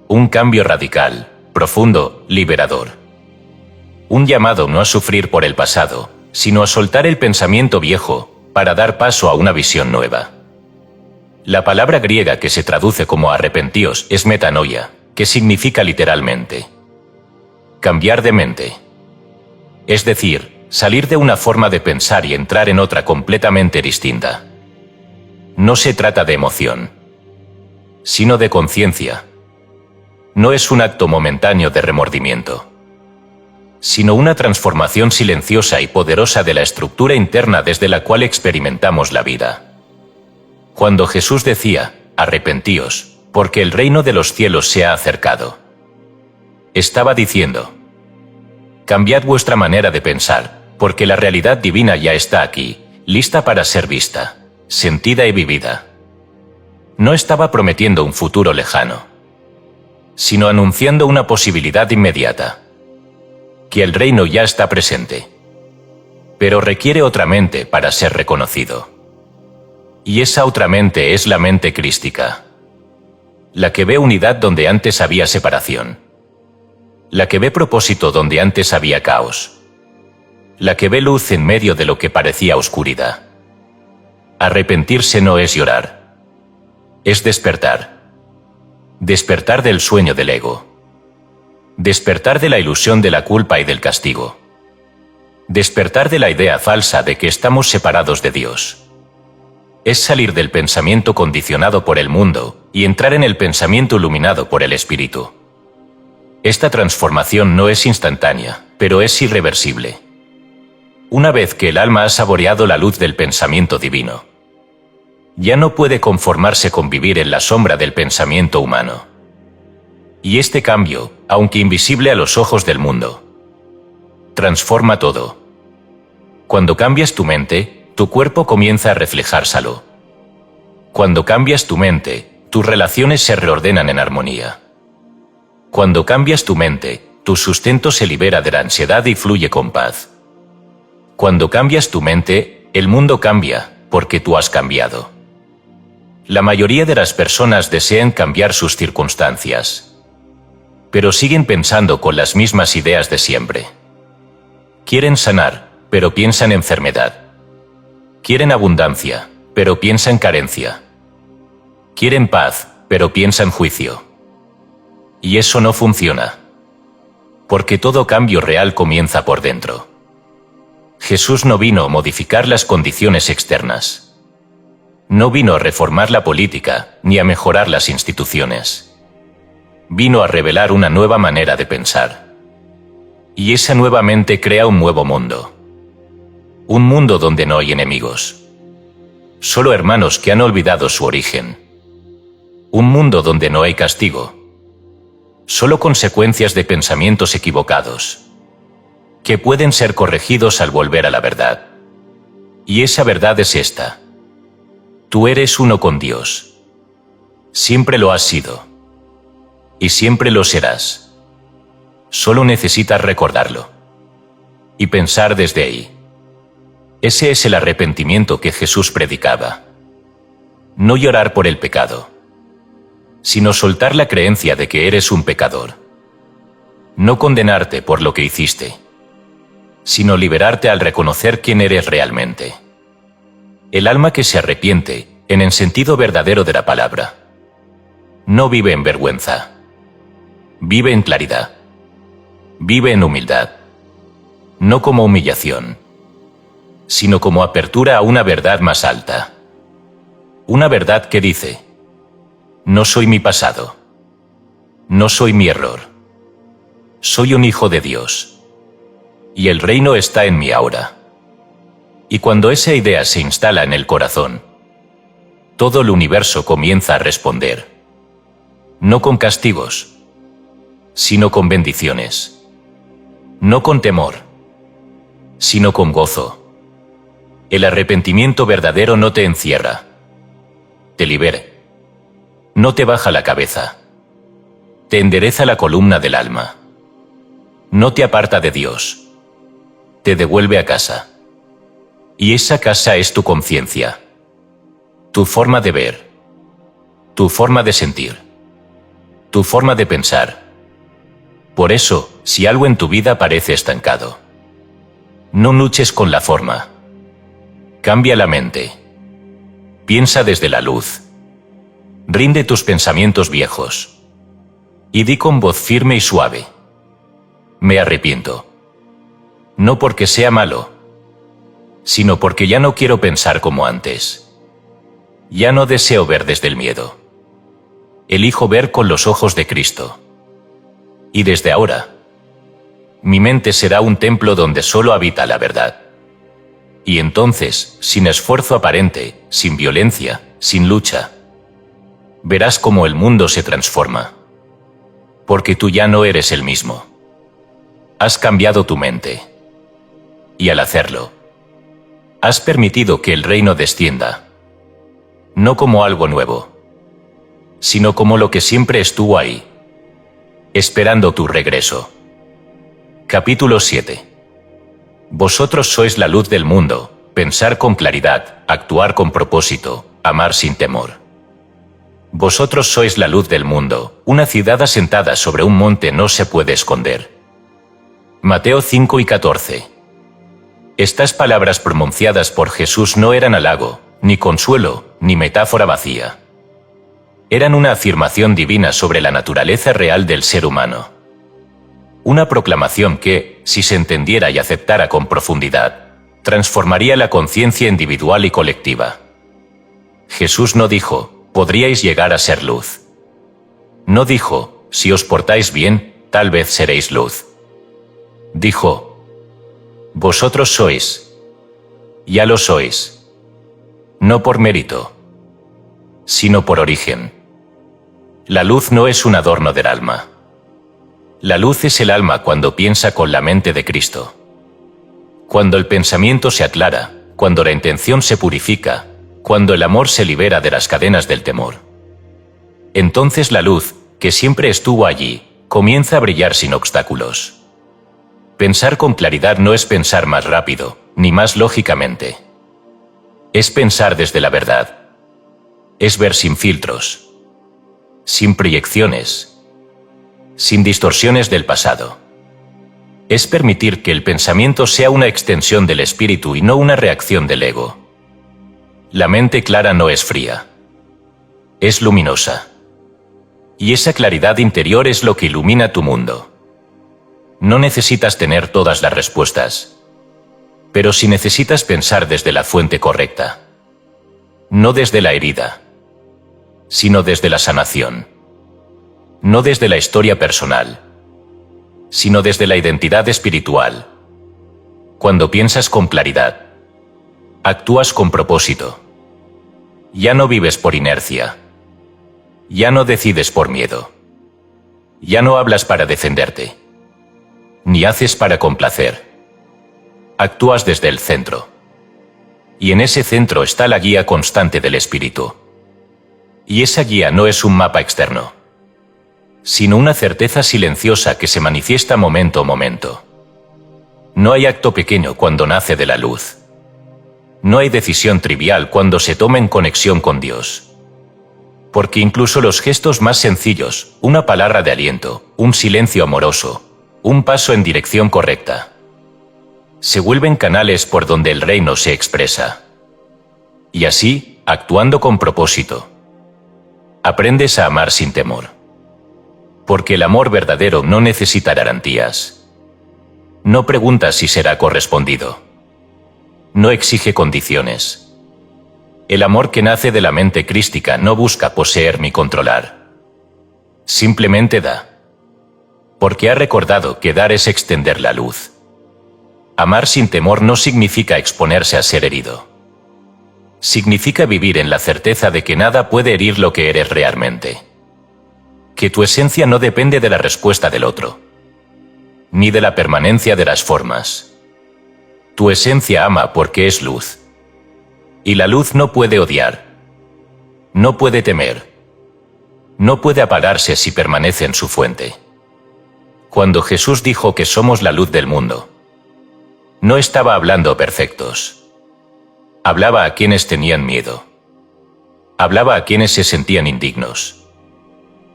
Speaker 1: Un cambio radical, profundo, liberador. Un llamado no a sufrir por el pasado, sino a soltar el pensamiento viejo, para dar paso a una visión nueva. La palabra griega que se traduce como arrepentíos es metanoia, que significa literalmente cambiar de mente. Es decir, salir de una forma de pensar y entrar en otra completamente distinta. No se trata de emoción, sino de conciencia. No es un acto momentáneo de remordimiento, sino una transformación silenciosa y poderosa de la estructura interna desde la cual experimentamos la vida. Cuando Jesús decía: arrepentíos, porque el reino de los cielos se ha acercado, estaba diciendo: cambiad vuestra manera de pensar, porque la realidad divina ya está aquí, lista para ser vista, sentida y vivida. No estaba prometiendo un futuro lejano, sino anunciando una posibilidad inmediata. que el reino ya está presente. Pero requiere otra mente para ser reconocido. Y esa otra mente es la mente crística. La que ve unidad donde antes había separación. La que ve propósito donde antes había caos. La que ve luz en medio de lo que parecía oscuridad. Arrepentirse no es llorar. Es despertar. Despertar del sueño del ego. Despertar de la ilusión de la culpa y del castigo. Despertar de la idea falsa de que estamos separados de Dios. Es salir del pensamiento condicionado por el mundo y entrar en el pensamiento iluminado por el Espíritu. Esta transformación no es instantánea, pero es irreversible. Una vez que el alma ha saboreado la luz del pensamiento divino, ya no puede conformarse con vivir en la sombra del pensamiento humano. Y este cambio, aunque invisible a los ojos del mundo, transforma todo. Cuando cambias tu mente, tu cuerpo comienza a reflejárselo. Cuando cambias tu mente, tus relaciones se reordenan en armonía. Cuando cambias tu mente, tu sustento se libera de la ansiedad y fluye con paz. Cuando cambias tu mente, el mundo cambia, porque tú has cambiado. La mayoría de las personas desean cambiar sus circunstancias, pero siguen pensando con las mismas ideas de siempre. Quieren sanar, pero piensan enfermedad. Quieren abundancia, pero piensan carencia. Quieren paz, pero piensan juicio. Y eso no funciona. Porque todo cambio real comienza por dentro. Jesús no vino a modificar las condiciones externas. No vino a reformar la política, ni a mejorar las instituciones. Vino a revelar una nueva manera de pensar. Y esa nueva mente crea un nuevo mundo. Un mundo donde no hay enemigos. Solo hermanos que han olvidado su origen. Un mundo donde no hay castigo. Solo consecuencias de pensamientos equivocados, que pueden ser corregidos al volver a la verdad. Y esa verdad es esta. Tú eres uno con Dios. Siempre lo has sido. Y siempre lo serás. Solo necesitas recordarlo. Y pensar desde ahí. Ese es el arrepentimiento que Jesús predicaba. No llorar por el pecado, sino soltar la creencia de que eres un pecador. No condenarte por lo que hiciste, sino liberarte al reconocer quién eres realmente. El alma que se arrepiente, en el sentido verdadero de la palabra, no vive en vergüenza. Vive en claridad. Vive en humildad. No como humillación, sino como apertura a una verdad más alta. Una verdad que dice: no soy mi pasado. No soy mi error. Soy un hijo de Dios. Y el reino está en mí ahora. Y cuando esa idea se instala en el corazón, todo el universo comienza a responder. No con castigos, sino con bendiciones. No con temor, sino con gozo. El arrepentimiento verdadero no te encierra. Te libera. No te baja la cabeza. Te endereza la columna del alma. No te aparta de Dios. Te devuelve a casa. Y esa casa es tu conciencia. Tu forma de ver. Tu forma de sentir. Tu forma de pensar. Por eso, si algo en tu vida parece estancado, no luches con la forma. Cambia la mente. Piensa desde la luz. Rinde tus pensamientos viejos. Y di con voz firme y suave: me arrepiento. No porque sea malo, sino porque ya no quiero pensar como antes. Ya no deseo ver desde el miedo. Elijo ver con los ojos de Cristo. Y desde ahora, mi mente será un templo donde solo habita la verdad. Y entonces, sin esfuerzo aparente, sin violencia, sin lucha, verás cómo el mundo se transforma. Porque tú ya no eres el mismo. Has cambiado tu mente. Y al hacerlo, has permitido que el reino descienda. No como algo nuevo, sino como lo que siempre estuvo ahí, esperando tu regreso. Capítulo 7. Vosotros sois la luz del mundo, pensar con claridad, actuar con propósito, amar sin temor. Vosotros sois la luz del mundo, una ciudad asentada sobre un monte no se puede esconder. Mateo 5:14. Estas palabras pronunciadas por Jesús no eran halago, ni consuelo, ni metáfora vacía. Eran una afirmación divina sobre la naturaleza real del ser humano. Una proclamación que, si se entendiera y aceptara con profundidad, transformaría la conciencia individual y colectiva. Jesús no dijo, podríais llegar a ser luz. No dijo, si os portáis bien, tal vez seréis luz. Dijo, vosotros sois. Ya lo sois. No por mérito, sino por origen. La luz no es un adorno del alma. La luz es el alma cuando piensa con la mente de Cristo. Cuando el pensamiento se aclara, cuando la intención se purifica, cuando el amor se libera de las cadenas del temor. Entonces la luz, que siempre estuvo allí, comienza a brillar sin obstáculos. Pensar con claridad no es pensar más rápido, ni más lógicamente. Es pensar desde la verdad. Es ver sin filtros, sin proyecciones, sin distorsiones del pasado. Es permitir que el pensamiento sea una extensión del espíritu y no una reacción del ego. La mente clara no es fría. Es luminosa. Y esa claridad interior es lo que ilumina tu mundo. No necesitas tener todas las respuestas. Pero sí necesitas pensar desde la fuente correcta. No desde la herida, sino desde la sanación. No desde la historia personal, sino desde la identidad espiritual. Cuando piensas con claridad, actúas con propósito. Ya no vives por inercia. Ya no decides por miedo. Ya no hablas para defenderte. Ni haces para complacer. Actúas desde el centro. Y en ese centro está la guía constante del espíritu. Y esa guía no es un mapa externo, sino una certeza silenciosa que se manifiesta momento a momento. No hay acto pequeño cuando nace de la luz. No hay decisión trivial cuando se toma en conexión con Dios. Porque incluso los gestos más sencillos, una palabra de aliento, un silencio amoroso, un paso en dirección correcta, se vuelven canales por donde el reino se expresa. Y así, actuando con propósito, aprendes a amar sin temor. Porque el amor verdadero no necesita garantías. No pregunta si será correspondido. No exige condiciones. El amor que nace de la mente crística no busca poseer ni controlar. Simplemente da. Porque ha recordado que dar es extender la luz. Amar sin temor no significa exponerse a ser herido. Significa vivir en la certeza de que nada puede herir lo que eres realmente. Que tu esencia no depende de la respuesta del otro, ni de la permanencia de las formas. Tu esencia ama porque es luz. Y la luz no puede odiar. No puede temer. No puede apagarse si permanece en su fuente. Cuando Jesús dijo que somos la luz del mundo, no estaba hablando a perfectos. Hablaba a quienes tenían miedo. Hablaba a quienes se sentían indignos.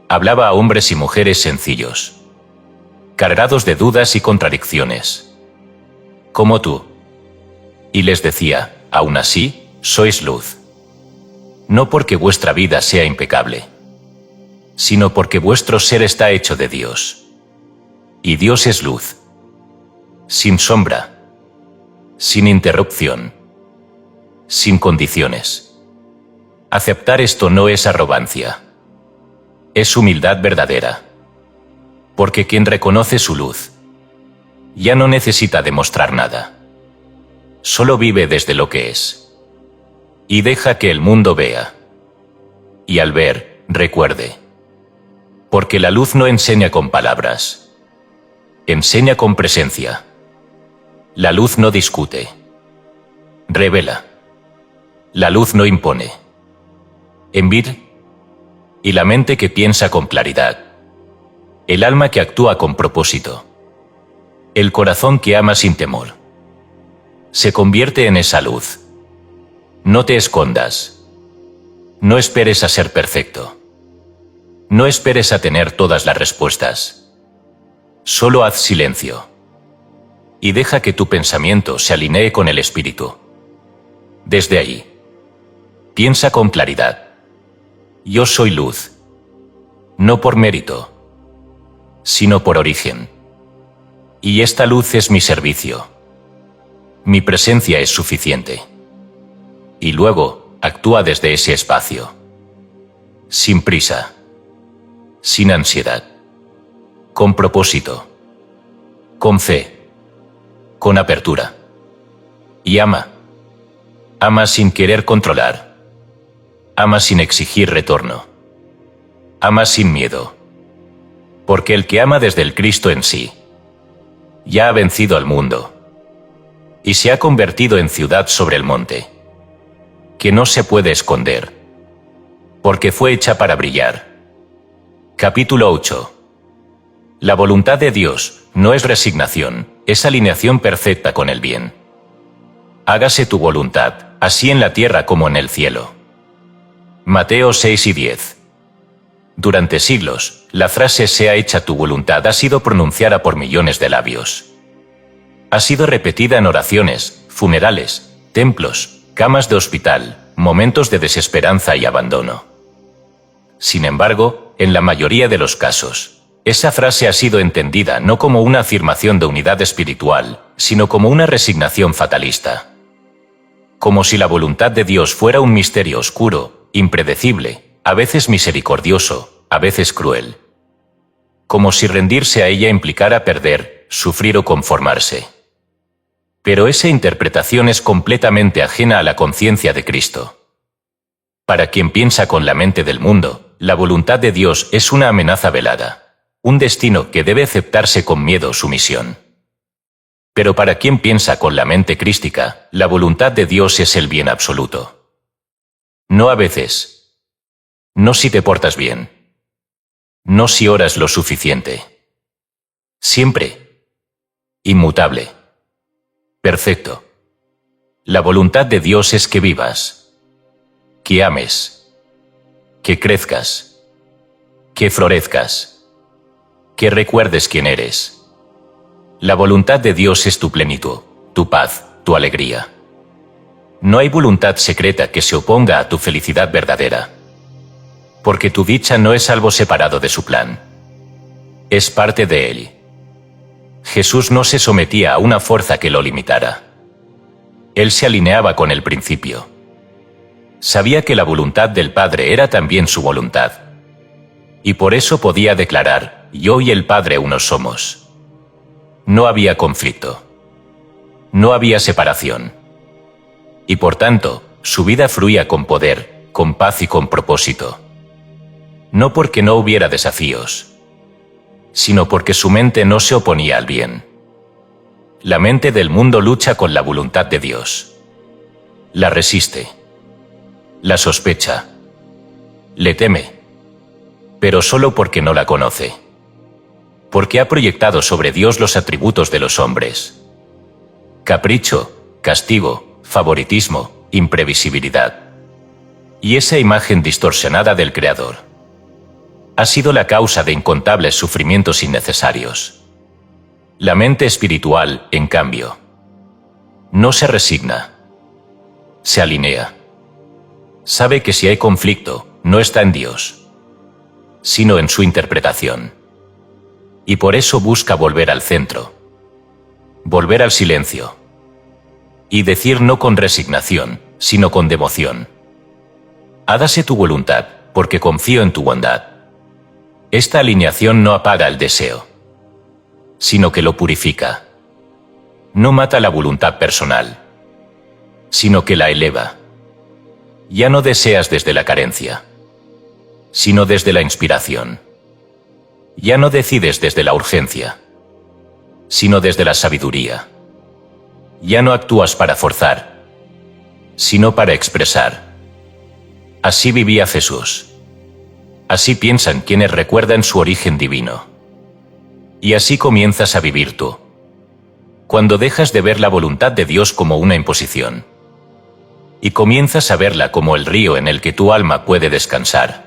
Speaker 1: Hablaba a hombres y mujeres sencillos, cargados de dudas y contradicciones, como tú. Y les decía, aún así, sois luz. No porque vuestra vida sea impecable, sino porque vuestro ser está hecho de Dios. Y Dios es luz. Sin sombra, sin interrupción, sin condiciones. Aceptar esto no es arrogancia. Es humildad verdadera. Porque quien reconoce su luz, ya no necesita demostrar nada. Solo vive desde lo que es. Y deja que el mundo vea. Y al ver, recuerde. Porque la luz no enseña con palabras. Enseña con presencia. La luz no discute. Revela. La luz no impone. Envidia. Y la mente que piensa con claridad. El alma que actúa con propósito. El corazón que ama sin temor se convierte en esa luz. No te escondas. No esperes a ser perfecto. No esperes a tener todas las respuestas. Solo haz silencio. Y deja que tu pensamiento se alinee con el Espíritu. Desde ahí, piensa con claridad. Yo soy luz. No por mérito, sino por origen. Y esta luz es mi servicio. Mi presencia es suficiente. Y luego, actúa desde ese espacio. Sin prisa. Sin ansiedad. Con propósito. Con fe. Con apertura. Y ama. Ama sin querer controlar. Ama sin exigir retorno. Ama sin miedo. Porque el que ama desde el Cristo en sí, ya ha vencido al mundo. Y se ha convertido en ciudad sobre el monte, que no se puede esconder, porque fue hecha para brillar. Capítulo 8. La voluntad de Dios no es resignación, es alineación perfecta con el bien. Hágase tu voluntad, así en la tierra como en el cielo. Mateo 6 y 10. Durante siglos, la frase «sea hecha tu voluntad» ha sido pronunciada por millones de labios. Ha sido repetida en oraciones, funerales, templos, camas de hospital, momentos de desesperanza y abandono. Sin embargo, en la mayoría de los casos, esa frase ha sido entendida no como una afirmación de unidad espiritual, sino como una resignación fatalista. Como si la voluntad de Dios fuera un misterio oscuro, impredecible, a veces misericordioso, a veces cruel. Como si rendirse a ella implicara perder, sufrir o conformarse. Pero esa interpretación es completamente ajena a la conciencia de Cristo. Para quien piensa con la mente del mundo, la voluntad de Dios es una amenaza velada, un destino que debe aceptarse con miedo o sumisión. Pero para quien piensa con la mente crística, la voluntad de Dios es el bien absoluto. No a veces. No si te portas bien. No si oras lo suficiente. Siempre. Inmutable. Perfecto. La voluntad de Dios es que vivas, que ames, que crezcas, que florezcas, que recuerdes quién eres. La voluntad de Dios es tu plenitud, tu paz, tu alegría. No hay voluntad secreta que se oponga a tu felicidad verdadera. Porque tu dicha no es algo separado de su plan. Es parte de él. Jesús no se sometía a una fuerza que lo limitara. Él se alineaba con el principio. Sabía que la voluntad del Padre era también su voluntad. Y por eso podía declarar, yo y el Padre uno somos. No había conflicto. No había separación. Y por tanto, su vida fluía con poder, con paz y con propósito. No porque no hubiera desafíos, sino porque su mente no se oponía al bien. La mente del mundo lucha con la voluntad de Dios. La resiste. La sospecha. Le teme. Pero solo porque no la conoce. Porque ha proyectado sobre Dios los atributos de los hombres. Capricho, castigo, favoritismo, imprevisibilidad. Y esa imagen distorsionada del Creador ha sido la causa de incontables sufrimientos innecesarios. La mente espiritual, en cambio, no se resigna. Se alinea. Sabe que si hay conflicto, no está en Dios, sino en su interpretación. Y por eso busca volver al centro. Volver al silencio. Y decir no con resignación, sino con devoción. Hágase tu voluntad, porque confío en tu bondad. Esta alineación no apaga el deseo, sino que lo purifica. No mata la voluntad personal, sino que la eleva. Ya no deseas desde la carencia, sino desde la inspiración. Ya no decides desde la urgencia, sino desde la sabiduría. Ya no actúas para forzar, sino para expresar. Así vivía Jesús. Así piensan quienes recuerdan su origen divino. Y así comienzas a vivir tú. cuando dejas de ver la voluntad de Dios como una imposición y comienzas a verla como el río en el que tu alma puede descansar.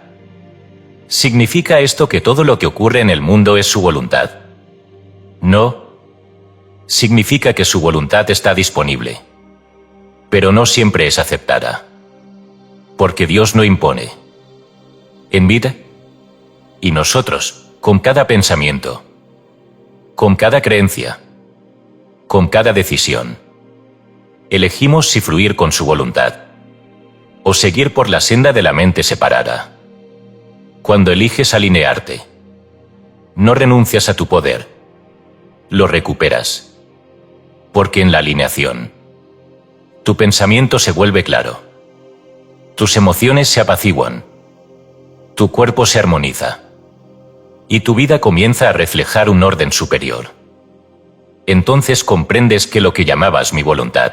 Speaker 1: ¿Significa esto que todo lo que ocurre en el mundo es su voluntad? No. Significa que su voluntad está disponible, pero no siempre es aceptada. Porque Dios no impone. En vida, y nosotros, con cada pensamiento, con cada creencia, con cada decisión, elegimos si fluir con su voluntad o seguir por la senda de la mente separada. Cuando eliges alinearte, no renuncias a tu poder, lo recuperas. Porque en la alineación, tu pensamiento se vuelve claro, tus emociones se apaciguan, tu cuerpo se armoniza, y tu vida comienza a reflejar un orden superior. Entonces comprendes que lo que llamabas mi voluntad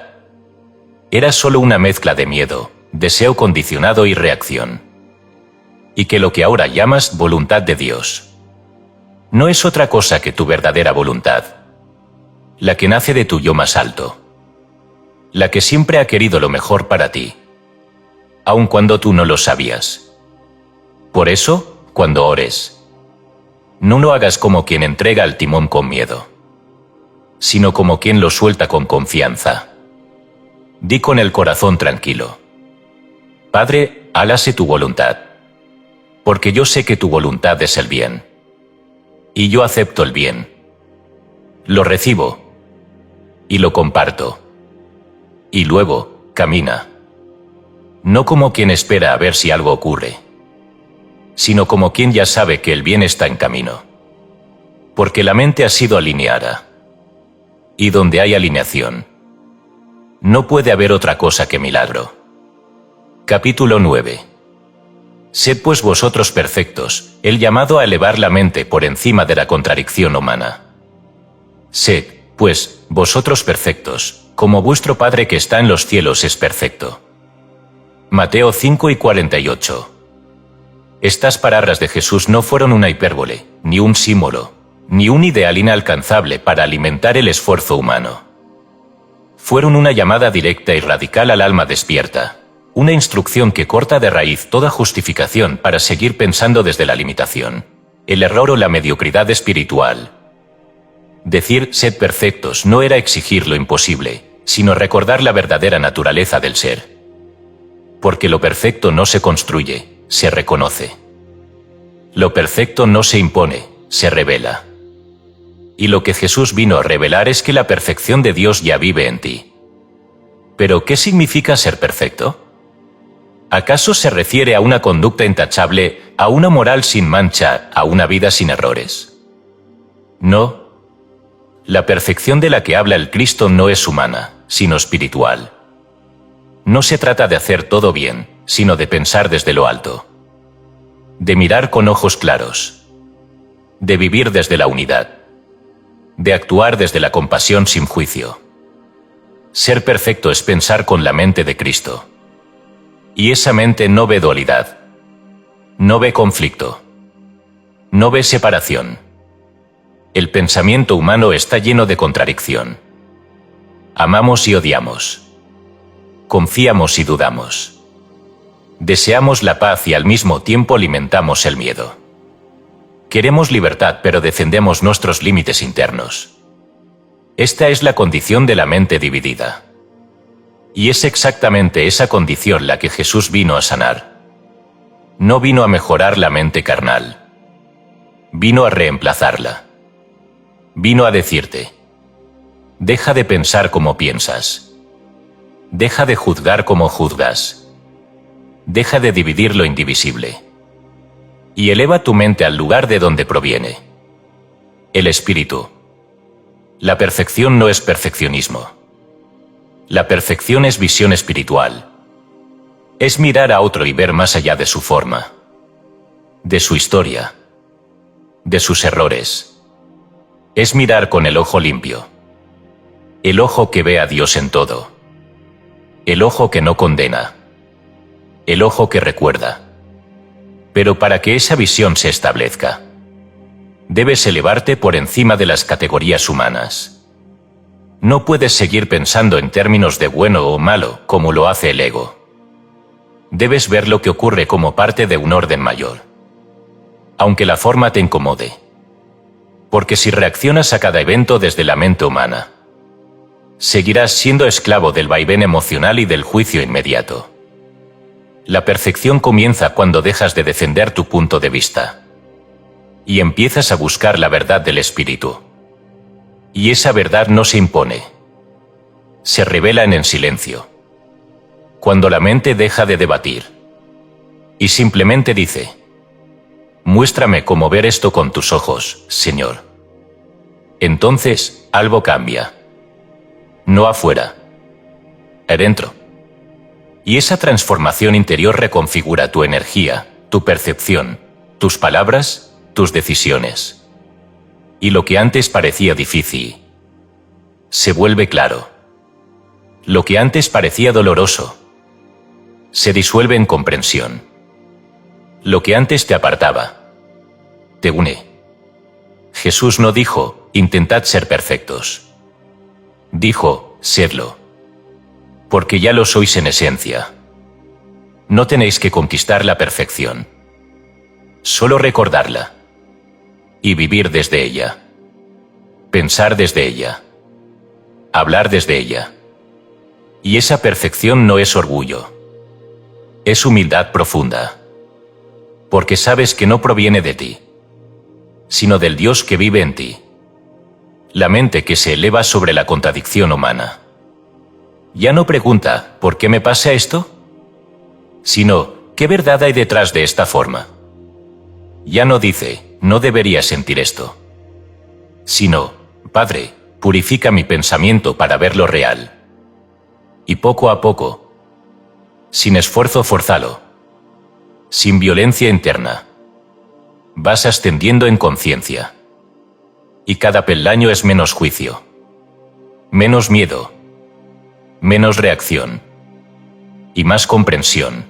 Speaker 1: era solo una mezcla de miedo, deseo condicionado y reacción. Y que lo que ahora llamas voluntad de Dios no es otra cosa que tu verdadera voluntad, la que nace de tu yo más alto, la que siempre ha querido lo mejor para ti, aun cuando tú no lo sabías. Por eso, cuando ores, no lo hagas como quien entrega el timón con miedo, sino como quien lo suelta con confianza. Di con el corazón tranquilo: Padre, hágase tu voluntad, porque yo sé que tu voluntad es el bien. Y yo acepto el bien. Lo recibo. Y lo comparto. Y luego, camina. No como quien espera a ver si algo ocurre, sino como quien ya sabe que el bien está en camino. Porque la mente ha sido alineada. Y donde hay alineación, no puede haber otra cosa que milagro. Capítulo 9. Sed pues vosotros perfectos, el llamado a elevar la mente por encima de la contradicción humana. Sed, pues, vosotros perfectos, como vuestro Padre que está en los cielos es perfecto. Mateo 5:48. Estas palabras de Jesús no fueron una hipérbole, ni un símbolo, ni un ideal inalcanzable para alimentar el esfuerzo humano. Fueron una llamada directa y radical al alma despierta, una instrucción que corta de raíz toda justificación para seguir pensando desde la limitación, el error o la mediocridad espiritual. Decir sed perfectos no era exigir lo imposible, sino recordar la verdadera naturaleza del ser. Porque lo perfecto no se construye, se reconoce. Lo perfecto no se impone, se revela. Y lo que Jesús vino a revelar es que la perfección de Dios ya vive en ti. ¿Pero qué significa ser perfecto? ¿Acaso se refiere a una conducta intachable, a una moral sin mancha, a una vida sin errores? No. La perfección de la que habla el Cristo no es humana, sino espiritual. No se trata de hacer todo bien, sino de pensar desde lo alto. De mirar con ojos claros. De vivir desde la unidad. De actuar desde la compasión sin juicio. Ser perfecto es pensar con la mente de Cristo. Y esa mente no ve dualidad. No ve conflicto. No ve separación. El pensamiento humano está lleno de contradicción. Amamos y odiamos. Confiamos y dudamos. Deseamos la paz y al mismo tiempo alimentamos el miedo. Queremos libertad pero defendemos nuestros límites internos. Esta es la condición de la mente dividida. Y es exactamente esa condición la que Jesús vino a sanar. No vino a mejorar la mente carnal. Vino a reemplazarla. Vino a decirte: deja de pensar como piensas. Deja de juzgar como juzgas. Deja de dividir lo indivisible. Y eleva tu mente al lugar de donde proviene. El espíritu. La perfección no es perfeccionismo. La perfección es visión espiritual. Es mirar a otro y ver más allá de su forma, de su historia, de sus errores. Es mirar con el ojo limpio. El ojo que ve a Dios en todo. El ojo que no condena. El ojo que recuerda. Pero para que esa visión se establezca, debes elevarte por encima de las categorías humanas. No puedes seguir pensando en términos de bueno o malo, como lo hace el ego. Debes ver lo que ocurre como parte de un orden mayor. Aunque la forma te incomode. Porque si reaccionas a cada evento desde la mente humana, seguirás siendo esclavo del vaivén emocional y del juicio inmediato. La perfección comienza cuando dejas de defender tu punto de vista y empiezas a buscar la verdad del espíritu. Y esa verdad no se impone. Se revela en el silencio. Cuando la mente deja de debatir y simplemente dice: muéstrame cómo ver esto con tus ojos, Señor. Entonces, algo cambia. No afuera, adentro. Y esa transformación interior reconfigura tu energía, tu percepción, tus palabras, tus decisiones. Y lo que antes parecía difícil se vuelve claro. Lo que antes parecía doloroso se disuelve en comprensión. Lo que antes te apartaba te une. Jesús no dijo: intentad ser perfectos. Dijo: sedlo. Porque ya lo sois en esencia. No tenéis que conquistar la perfección. Solo recordarla. Y vivir desde ella. Pensar desde ella. Hablar desde ella. Y esa perfección no es orgullo. Es humildad profunda. Porque sabes que no proviene de ti, sino del Dios que vive en ti. La mente que se eleva sobre la contradicción humana. Ya no pregunta: ¿por qué me pasa esto? Sino: ¿qué verdad hay detrás de esta forma? Ya no dice: no debería sentir esto. Sino: Padre, purifica mi pensamiento para verlo real. Y poco a poco, sin esfuerzo forzado, sin violencia interna, vas ascendiendo en conciencia. Y cada peldaño es menos juicio, menos miedo, menos reacción, y más comprensión,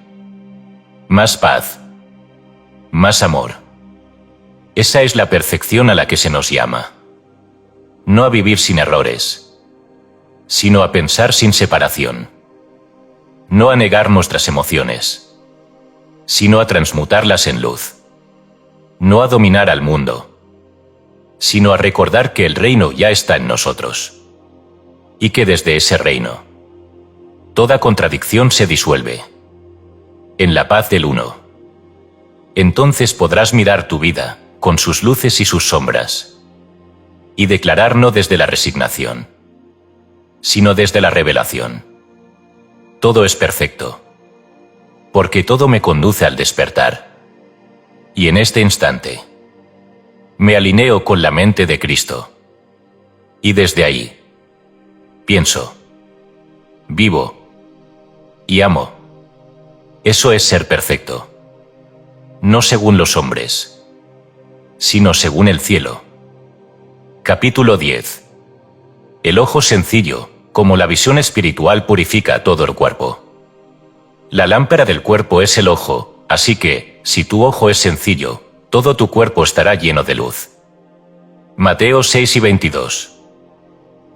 Speaker 1: más paz, más amor. Esa es la perfección a la que se nos llama. No a vivir sin errores, sino a pensar sin separación. No a negar nuestras emociones, sino a transmutarlas en luz. No a dominar al mundo, sino a recordar que el reino ya está en nosotros. Y que desde ese reino, toda contradicción se disuelve. En la paz del uno. Entonces podrás mirar tu vida, con sus luces y sus sombras, y declarar no desde la resignación, sino desde la revelación: todo es perfecto, porque todo me conduce al despertar. Y en este instante, me alineo con la mente de Cristo. Y desde ahí, pienso, vivo y amo. Eso es ser perfecto. No según los hombres, sino según el cielo. Capítulo 10. El ojo sencillo, como la visión espiritual, purifica todo el cuerpo. La lámpara del cuerpo es el ojo, así que, si tu ojo es sencillo, todo tu cuerpo estará lleno de luz. Mateo 6:22.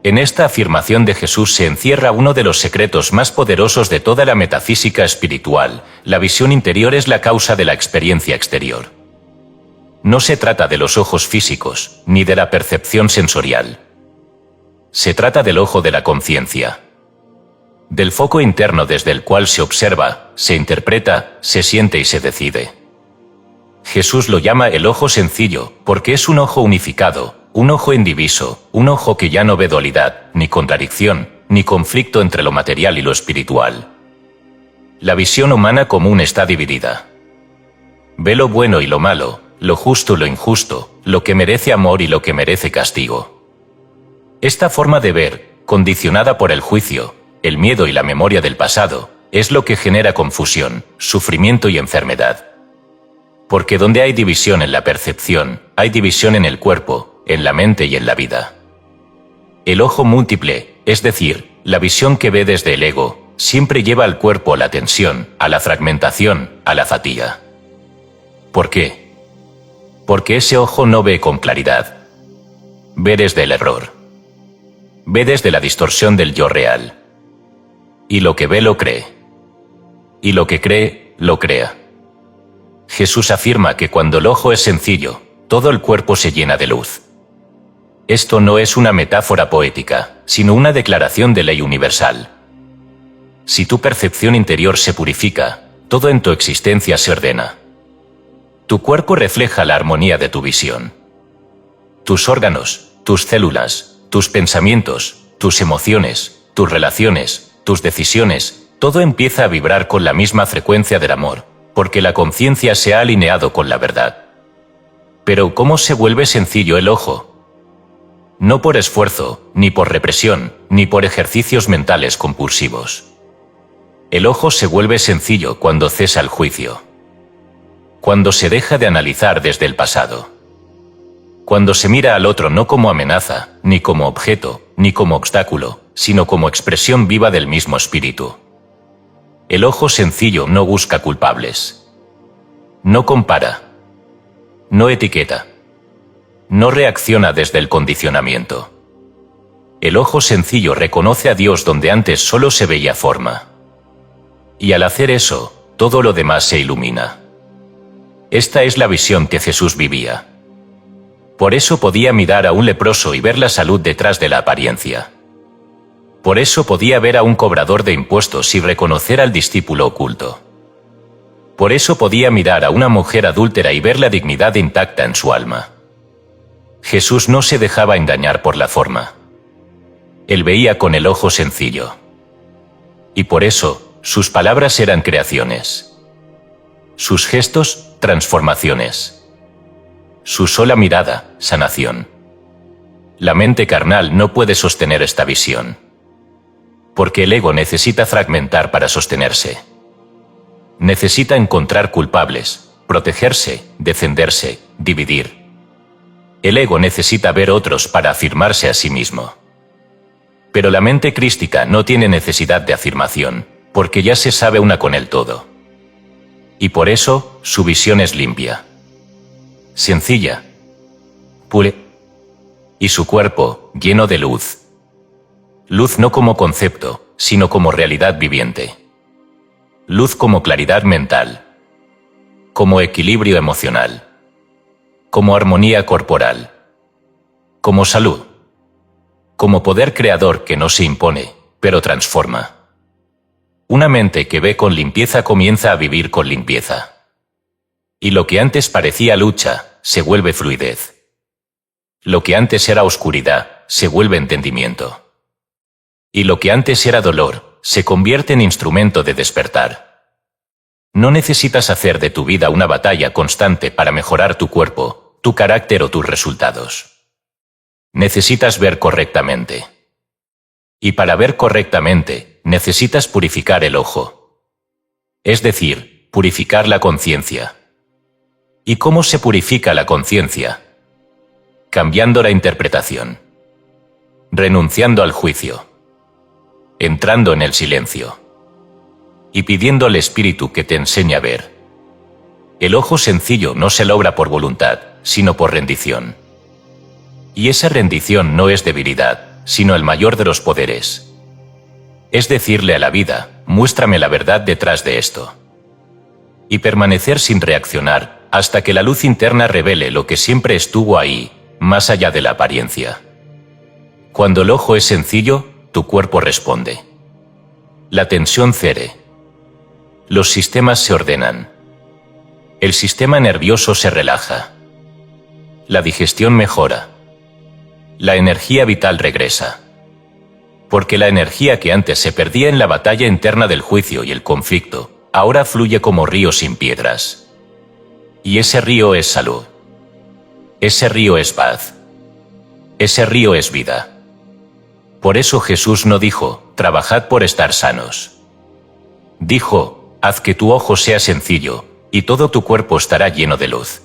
Speaker 1: En esta afirmación de Jesús se encierra uno de los secretos más poderosos de toda la metafísica espiritual: la visión interior es la causa de la experiencia exterior. No se trata de los ojos físicos, ni de la percepción sensorial. Se trata del ojo de la conciencia. Del foco interno desde el cual se observa, se interpreta, se siente y se decide. Jesús lo llama el ojo sencillo, porque es un ojo unificado, un ojo indiviso, un ojo que ya no ve dualidad, ni contradicción, ni conflicto entre lo material y lo espiritual. La visión humana común está dividida. Ve lo bueno y lo malo, lo justo y lo injusto, lo que merece amor y lo que merece castigo. Esta forma de ver, condicionada por el juicio, el miedo y la memoria del pasado, es lo que genera confusión, sufrimiento y enfermedad. Porque donde hay división en la percepción, hay división en el cuerpo, en la mente y en la vida. El ojo múltiple, es decir, la visión que ve desde el ego, siempre lleva al cuerpo a la tensión, a la fragmentación, a la fatiga. ¿Por qué? Porque ese ojo no ve con claridad. Ver es del error. ve desde la distorsión del yo real. Y lo que ve lo cree. Y lo que cree, lo crea. Jesús afirma que cuando el ojo es sencillo, todo el cuerpo se llena de luz. Esto no es una metáfora poética, sino una declaración de ley universal. Si tu percepción interior se purifica, todo en tu existencia se ordena. Tu cuerpo refleja la armonía de tu visión. Tus órganos, tus células, tus pensamientos, tus emociones, tus relaciones, tus decisiones, todo empieza a vibrar con la misma frecuencia del amor, porque la conciencia se ha alineado con la verdad. Pero ¿cómo se vuelve sencillo el ojo? No por esfuerzo, ni por represión, ni por ejercicios mentales compulsivos. El ojo se vuelve sencillo cuando cesa el juicio. Cuando se deja de analizar desde el pasado. Cuando se mira al otro no como amenaza, ni como objeto, ni como obstáculo, sino como expresión viva del mismo espíritu. El ojo sencillo no busca culpables. No compara. No etiqueta. No reacciona desde el condicionamiento. El ojo sencillo reconoce a Dios donde antes solo se veía forma. Y al hacer eso, todo lo demás se ilumina. Esta es la visión que Jesús vivía. Por eso podía mirar a un leproso y ver la salud detrás de la apariencia. Por eso podía ver a un cobrador de impuestos y reconocer al discípulo oculto. Por eso podía mirar a una mujer adúltera y ver la dignidad intacta en su alma. Jesús no se dejaba engañar por la forma. Él veía con el ojo sencillo. Y por eso, sus palabras eran creaciones. Sus gestos, transformaciones. Su sola mirada, sanación. La mente carnal no puede sostener esta visión. Porque el ego necesita fragmentar para sostenerse. Necesita encontrar culpables, protegerse, defenderse, dividir. El ego necesita ver otros para afirmarse a sí mismo. Pero la mente crística no tiene necesidad de afirmación, porque ya se sabe una con el todo. Y por eso, su visión es limpia. Sencilla. Pura. Y su cuerpo, lleno de luz. Luz no como concepto, sino como realidad viviente. Luz como claridad mental. Como equilibrio emocional. Como armonía corporal. Como salud. Como poder creador que no se impone, pero transforma. Una mente que ve con limpieza comienza a vivir con limpieza. Y lo que antes parecía lucha, se vuelve fluidez. Lo que antes era oscuridad, se vuelve entendimiento. Y lo que antes era dolor, se convierte en instrumento de despertar. No necesitas hacer de tu vida una batalla constante para mejorar tu cuerpo, tu carácter o tus resultados. Necesitas ver correctamente. Y para ver correctamente, necesitas purificar el ojo. Es decir, purificar la conciencia. ¿Y cómo se purifica la conciencia? Cambiando la interpretación. Renunciando al juicio. Entrando en el silencio. Y pidiendo al Espíritu que te enseñe a ver. El ojo sencillo no se logra por voluntad, sino por rendición. Y esa rendición no es debilidad, sino el mayor de los poderes. Es decirle a la vida, muéstrame la verdad detrás de esto. Y permanecer sin reaccionar, hasta que la luz interna revele lo que siempre estuvo ahí, más allá de la apariencia. Cuando el ojo es sencillo, tu cuerpo responde. La tensión cede. Los sistemas se ordenan. El sistema nervioso se relaja. La digestión mejora. La energía vital regresa. Porque la energía que antes se perdía en la batalla interna del juicio y el conflicto, ahora fluye como río sin piedras. Y ese río es salud. Ese río es paz. Ese río es vida. Por eso Jesús no dijo, trabajad por estar sanos. Dijo, haz que tu ojo sea sencillo, y todo tu cuerpo estará lleno de luz.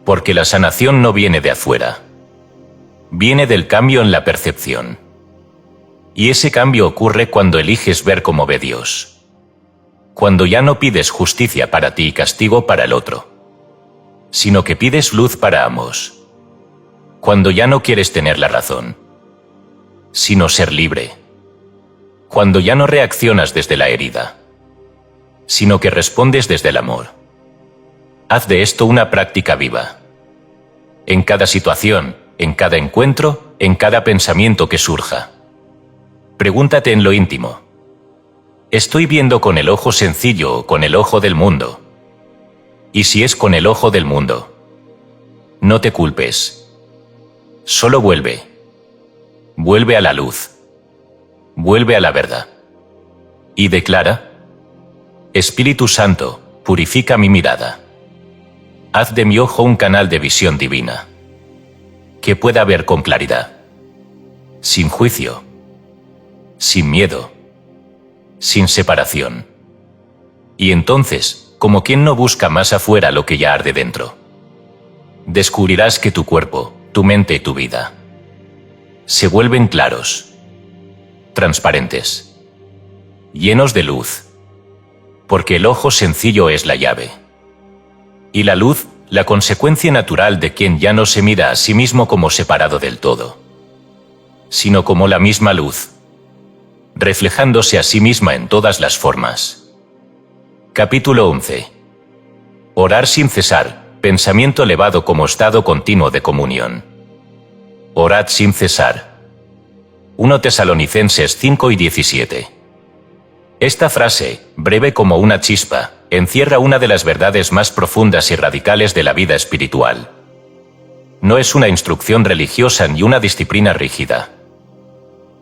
Speaker 1: Porque la sanación no viene de afuera. Viene del cambio en la percepción. Y ese cambio ocurre cuando eliges ver como ve Dios. Cuando ya no pides justicia para ti y castigo para el otro, sino que pides luz para ambos. Cuando ya no quieres tener la razón. sino ser libre. Cuando ya no reaccionas desde la herida, sino que respondes desde el amor. Haz de esto una práctica viva. En cada situación, en cada encuentro, en cada pensamiento que surja. Pregúntate en lo íntimo: ¿estoy viendo con el ojo sencillo o con el ojo del mundo? Y si es con el ojo del mundo, no te culpes. Solo vuelve. Vuelve a la luz. Vuelve a la verdad. Y declara: Espíritu Santo, purifica mi mirada. Haz de mi ojo un canal de visión divina, que pueda ver con claridad, sin juicio, sin miedo, sin separación. Y entonces, como quien no busca más afuera lo que ya arde dentro, descubrirás que tu cuerpo, tu mente y tu vida se vuelven claros, transparentes, llenos de luz, porque el ojo sencillo es la llave. Y la luz, la consecuencia natural de quien ya no se mira a sí mismo como separado del todo, sino como la misma luz, reflejándose a sí misma en todas las formas. Capítulo 11. Orar sin cesar, pensamiento elevado como estado continuo de comunión. Orad sin cesar. 1 Tesalonicenses 5:17. Esta frase, breve como una chispa, encierra una de las verdades más profundas y radicales de la vida espiritual. No es una instrucción religiosa ni una disciplina rígida.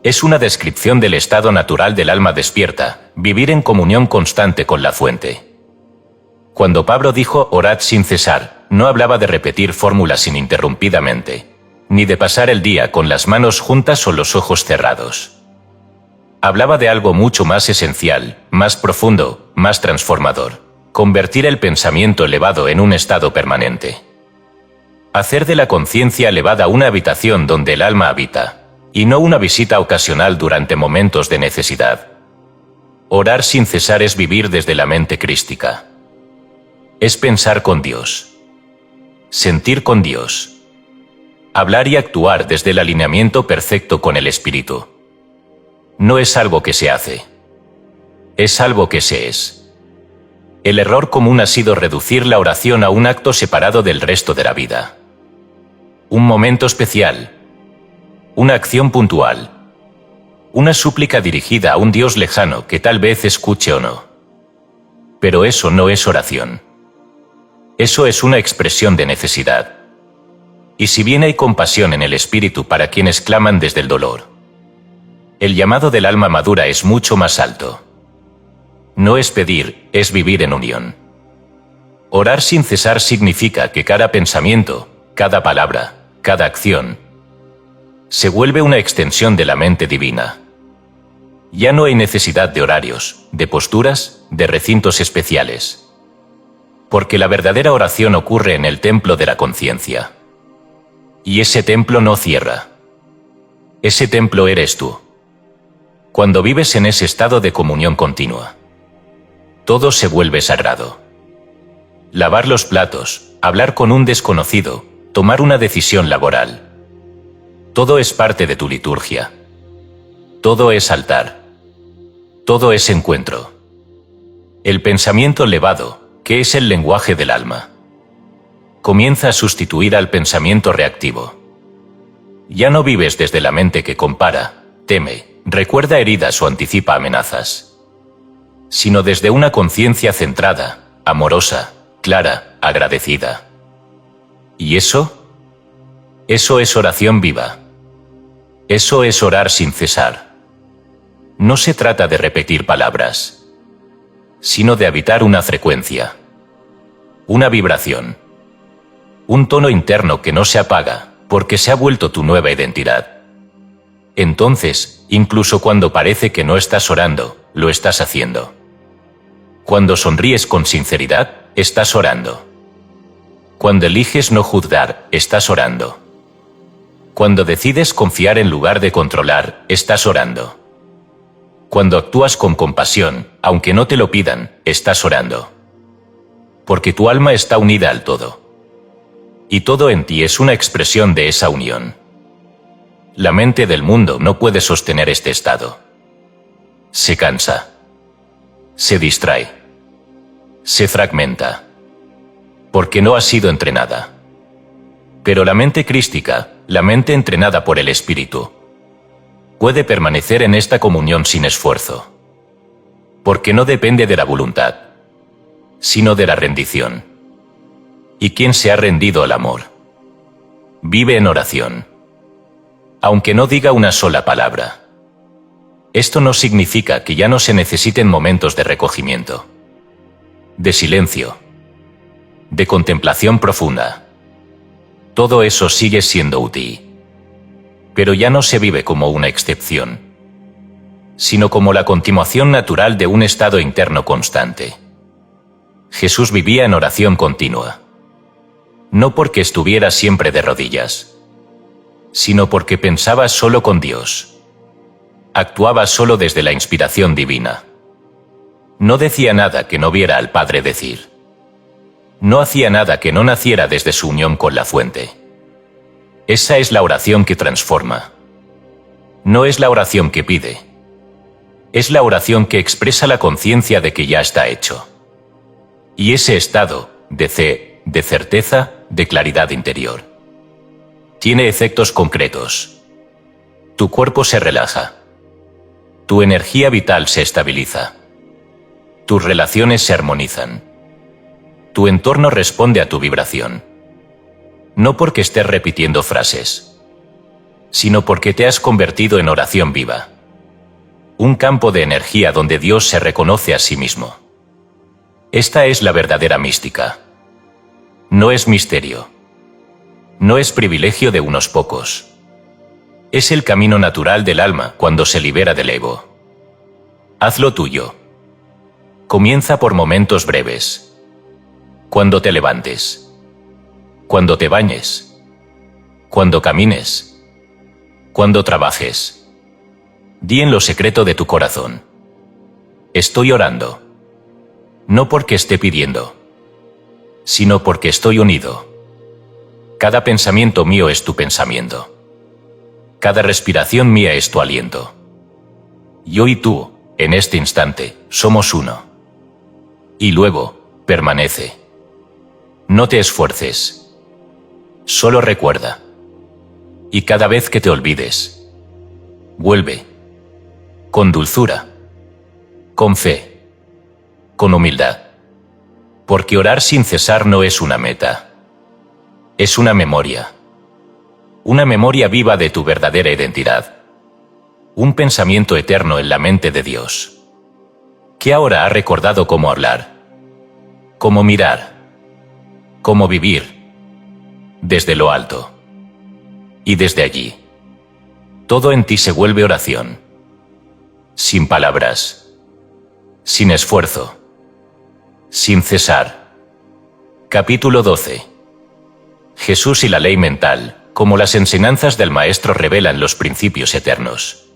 Speaker 1: Es una descripción del estado natural del alma despierta, vivir en comunión constante con la fuente. Cuando Pablo dijo orad sin cesar, no hablaba de repetir fórmulas ininterrumpidamente, ni de pasar el día con las manos juntas o los ojos cerrados. Hablaba de algo mucho más esencial, más profundo, más transformador: convertir el pensamiento elevado en un estado permanente. Hacer de la conciencia elevada una habitación donde el alma habita, y no una visita ocasional durante momentos de necesidad. Orar sin cesar es vivir desde la mente crística. Es pensar con Dios, sentir con Dios, hablar y actuar desde el alineamiento perfecto con el Espíritu. No es algo que se hace, es algo que se es. El error común ha sido reducir la oración a un acto separado del resto de la vida. Un momento especial, una acción puntual, una súplica dirigida a un Dios lejano que tal vez escuche o no. Pero eso no es oración. Eso es una expresión de necesidad. Y si bien hay compasión en el espíritu para quienes claman desde el dolor, el llamado del alma madura es mucho más alto. No es pedir, es vivir en unión. Orar sin cesar significa que cada pensamiento, cada palabra, cada acción, se vuelve una extensión de la mente divina. Ya no hay necesidad de horarios, de posturas, de recintos especiales. Porque la verdadera oración ocurre en el templo de la conciencia. Y ese templo no cierra. Ese templo eres tú. Cuando vives en ese estado de comunión continua, todo se vuelve sagrado. Lavar los platos, hablar con un desconocido, tomar una decisión laboral. Todo es parte de tu liturgia. Todo es altar. Todo es encuentro. El pensamiento elevado, que es el lenguaje del alma, comienza a sustituir al pensamiento reactivo. Ya no vives desde la mente que compara, teme, recuerda heridas o anticipa amenazas, sino desde una conciencia centrada, amorosa, clara, agradecida. ¿Y eso? Eso es oración viva. Eso es orar sin cesar. No se trata de repetir palabras, sino de habitar una frecuencia, una vibración, un tono interno que no se apaga, porque se ha vuelto tu nueva identidad. Entonces, incluso cuando parece que no estás orando, lo estás haciendo. Cuando sonríes con sinceridad, estás orando. Cuando eliges no juzgar, estás orando. Cuando decides confiar en lugar de controlar, estás orando. Cuando actúas con compasión, aunque no te lo pidan, estás orando. Porque tu alma está unida al todo. Y todo en ti es una expresión de esa unión. La mente del mundo no puede sostener este estado. Se cansa. Se distrae. Se fragmenta. Porque no ha sido entrenada. Pero la mente crística, la mente entrenada por el Espíritu, puede permanecer en esta comunión sin esfuerzo. Porque no depende de la voluntad, sino de la rendición. ¿Y quién se ha rendido al amor? Vive en oración. Aunque no diga una sola palabra. Esto no significa que ya no se necesiten momentos de recogimiento, de silencio, de contemplación profunda. Todo eso sigue siendo útil. Pero ya no se vive como una excepción, sino como la continuación natural de un estado interno constante. Jesús vivía en oración continua. No porque estuviera siempre de rodillas, sino porque pensaba solo con Dios. Actuaba solo desde la inspiración divina. No decía nada que no viera al Padre decir. No hacía nada que no naciera desde su unión con la fuente. Esa es la oración que transforma. No es la oración que pide. Es la oración que expresa la conciencia de que ya está hecho. Y ese estado, de certeza, de claridad interior, tiene efectos concretos. Tu cuerpo se relaja. Tu energía vital se estabiliza. Tus relaciones se armonizan. Tu entorno responde a tu vibración. No porque estés repitiendo frases, sino porque te has convertido en oración viva. Un campo de energía donde Dios se reconoce a sí mismo. Esta es la verdadera mística. No es misterio. No es privilegio de unos pocos. Es el camino natural del alma cuando se libera del ego. Hazlo tuyo. Comienza por momentos breves. Cuando te levantes. Cuando te bañes. Cuando camines. Cuando trabajes. Di en lo secreto de tu corazón: estoy orando. No porque esté pidiendo, sino porque estoy unido. Cada pensamiento mío es tu pensamiento. Cada respiración mía es tu aliento. Yo y tú, en este instante, somos uno. Y luego, permanece. No te esfuerces. Solo recuerda. Y cada vez que te olvides, vuelve. Con dulzura. Con fe. Con humildad. Porque orar sin cesar no es una meta. Es una memoria. Una memoria viva de tu verdadera identidad. Un pensamiento eterno en la mente de Dios, que ahora ha recordado cómo hablar, cómo mirar, cómo vivir, desde lo alto. Y desde allí, todo en ti se vuelve oración. Sin palabras, sin esfuerzo, sin cesar. Capítulo 12. Jesús y la ley mental, como las enseñanzas del Maestro revelan los principios eternos.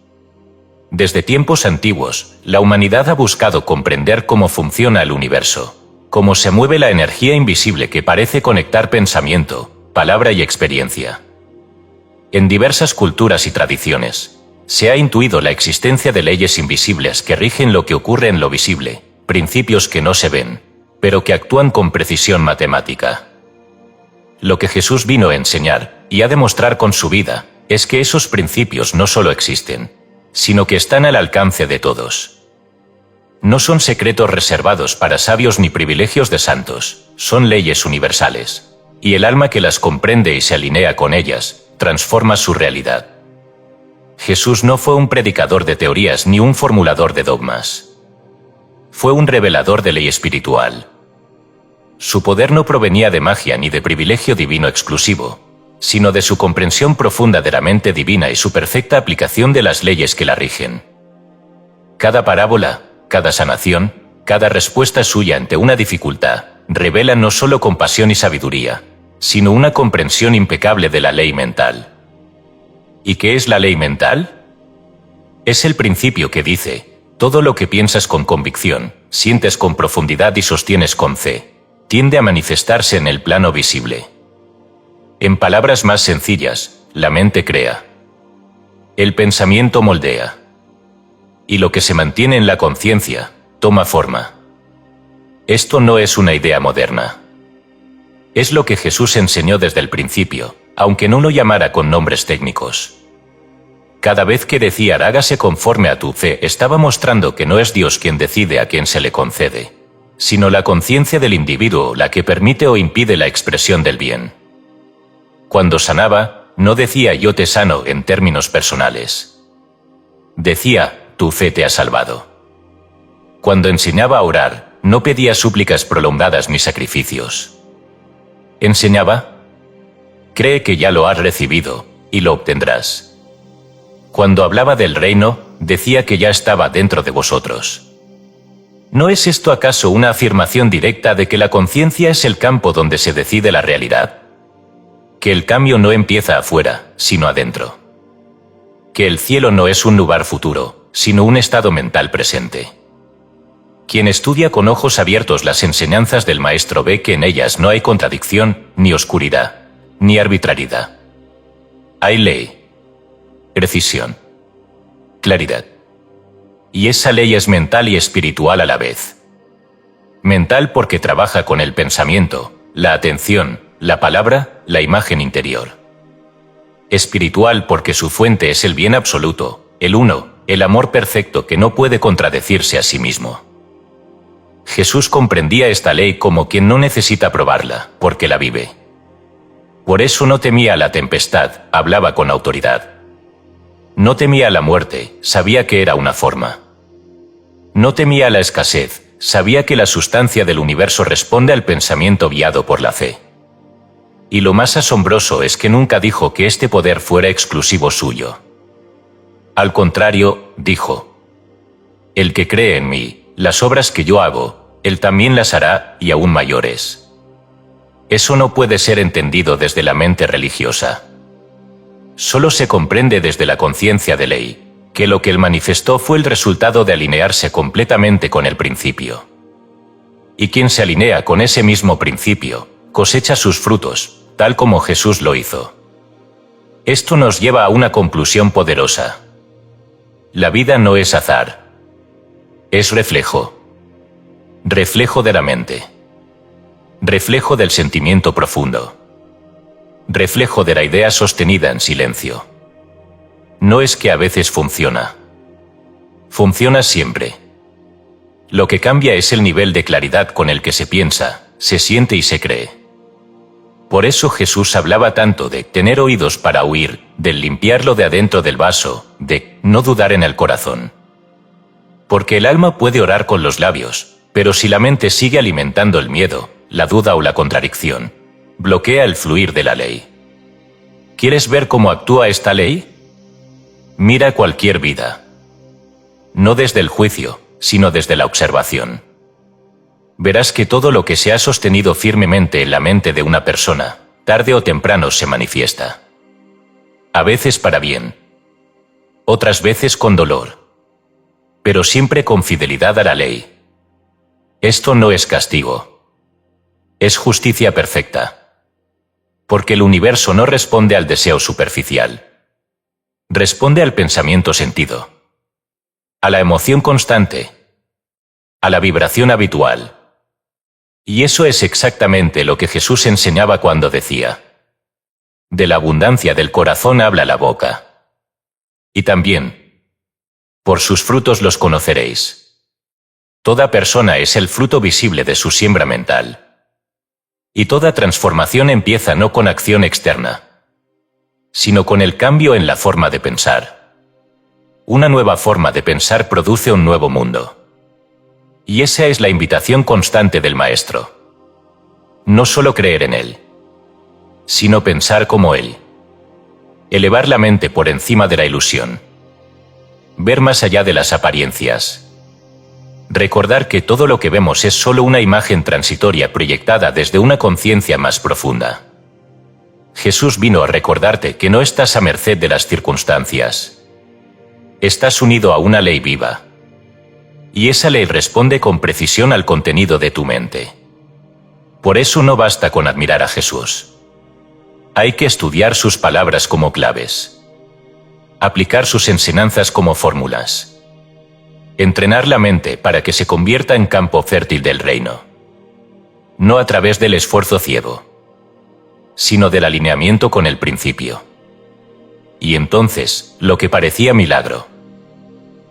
Speaker 1: Desde tiempos antiguos, la humanidad ha buscado comprender cómo funciona el universo, cómo se mueve la energía invisible que parece conectar pensamiento, palabra y experiencia. En diversas culturas y tradiciones, se ha intuido la existencia de leyes invisibles que rigen lo que ocurre en lo visible, principios que no se ven, pero que actúan con precisión matemática. Lo que Jesús vino a enseñar, y a demostrar con su vida, es que esos principios no solo existen, sino que están al alcance de todos. No son secretos reservados para sabios ni privilegios de santos, son leyes universales, y el alma que las comprende y se alinea con ellas, transforma su realidad. Jesús no fue un predicador de teorías ni un formulador de dogmas. Fue un revelador de ley espiritual. Su poder no provenía de magia ni de privilegio divino exclusivo, sino de su comprensión profunda de la mente divina y su perfecta aplicación de las leyes que la rigen. Cada parábola, cada sanación, cada respuesta suya ante una dificultad, revela no solo compasión y sabiduría, sino una comprensión impecable de la ley mental. ¿Y qué es la ley mental? Es el principio que dice: todo lo que piensas con convicción, sientes con profundidad y sostienes con fe, tiende a manifestarse en el plano visible. En palabras más sencillas, la mente crea. El pensamiento moldea. Y lo que se mantiene en la conciencia, toma forma. Esto no es una idea moderna. Es lo que Jesús enseñó desde el principio, aunque no lo llamara con nombres técnicos. Cada vez que decía hágase conforme a tu fe, estaba mostrando que no es Dios quien decide a quién se le concede, sino la conciencia del individuo la que permite o impide la expresión del bien. Cuando sanaba, no decía yo te sano en términos personales. Decía, tu fe te ha salvado. Cuando enseñaba a orar, no pedía súplicas prolongadas ni sacrificios. Enseñaba, cree que ya lo has recibido, y lo obtendrás. Cuando hablaba del reino, decía que ya estaba dentro de vosotros. ¿No es esto acaso una afirmación directa de que la conciencia es el campo donde se decide la realidad? Que el cambio no empieza afuera, sino adentro. Que el cielo no es un lugar futuro, sino un estado mental presente. Quien estudia con ojos abiertos las enseñanzas del Maestro ve que en ellas no hay contradicción, ni oscuridad, ni arbitrariedad. Hay ley, precisión, claridad. Y esa ley es mental y espiritual a la vez. Mental porque trabaja con el pensamiento, la atención, la palabra, la imagen interior. Espiritual porque su fuente es el bien absoluto, el uno, el amor perfecto que no puede contradecirse a sí mismo. Jesús comprendía esta ley como quien no necesita probarla, porque la vive. Por eso no temía la tempestad, hablaba con autoridad. No temía la muerte, sabía que era una forma. No temía la escasez, sabía que la sustancia del universo responde al pensamiento guiado por la fe. Y lo más asombroso es que nunca dijo que este poder fuera exclusivo suyo. Al contrario, dijo, el que cree en mí, las obras que yo hago, él también las hará, y aún mayores. Eso no puede ser entendido desde la mente religiosa. Solo se comprende desde la conciencia de ley, que lo que él manifestó fue el resultado de alinearse completamente con el principio. Y quien se alinea con ese mismo principio, cosecha sus frutos, tal como Jesús lo hizo. Esto nos lleva a una conclusión poderosa. La vida no es azar. Es reflejo. Reflejo de la mente. Reflejo del sentimiento profundo. Reflejo de la idea sostenida en silencio. No es que a veces funciona. Funciona siempre. Lo que cambia es el nivel de claridad con el que se piensa, se siente y se cree. Por eso Jesús hablaba tanto de tener oídos para oír, del limpiarlo de adentro del vaso, de no dudar en el corazón. Porque el alma puede orar con los labios, pero si la mente sigue alimentando el miedo, la duda o la contradicción, bloquea el fluir de la ley. ¿Quieres ver cómo actúa esta ley? Mira cualquier vida. No desde el juicio, sino desde la observación. Verás que todo lo que se ha sostenido firmemente en la mente de una persona, tarde o temprano se manifiesta. A veces para bien. Otras veces con dolor. Pero siempre con fidelidad a la ley. Esto no es castigo. Es justicia perfecta. Porque el universo no responde al deseo superficial. Responde al pensamiento sentido. A la emoción constante. A la vibración habitual. Y eso es exactamente lo que Jesús enseñaba cuando decía: de la abundancia del corazón habla la boca. Y también: por sus frutos los conoceréis. Toda persona es el fruto visible de su siembra mental. Y toda transformación empieza no con acción externa, sino con el cambio en la forma de pensar. Una nueva forma de pensar produce un nuevo mundo. Y esa es la invitación constante del Maestro. No solo creer en Él, sino pensar como Él. Elevar la mente por encima de la ilusión. Ver más allá de las apariencias. Recordar que todo lo que vemos es solo una imagen transitoria proyectada desde una conciencia más profunda. Jesús vino a recordarte que no estás a merced de las circunstancias. Estás unido a una ley viva. Y esa ley responde con precisión al contenido de tu mente. Por eso no basta con admirar a Jesús. Hay que estudiar sus palabras como claves. aplicar sus enseñanzas como fórmulas. Entrenar la mente para que se convierta en campo fértil del reino. No a través del esfuerzo ciego, sino del alineamiento con el principio. Y entonces, lo que parecía milagro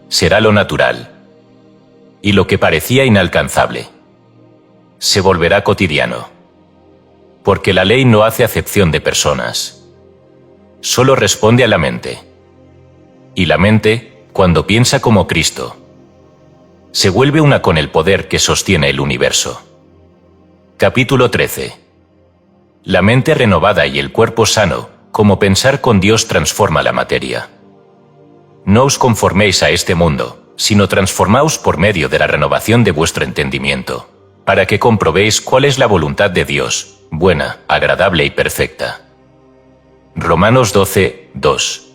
Speaker 1: será lo natural, y lo que parecía inalcanzable se volverá cotidiano. Porque la ley no hace acepción de personas, solo responde a la mente. Y la mente, cuando piensa como Cristo, se vuelve una con el poder que sostiene el universo. Capítulo 13. La mente renovada y el cuerpo sano, como pensar con Dios transforma la materia. No os conforméis a este mundo, sino transformaos por medio de la renovación de vuestro entendimiento, para que comprobéis cuál es la voluntad de Dios, buena, agradable y perfecta. Romanos 12, 2.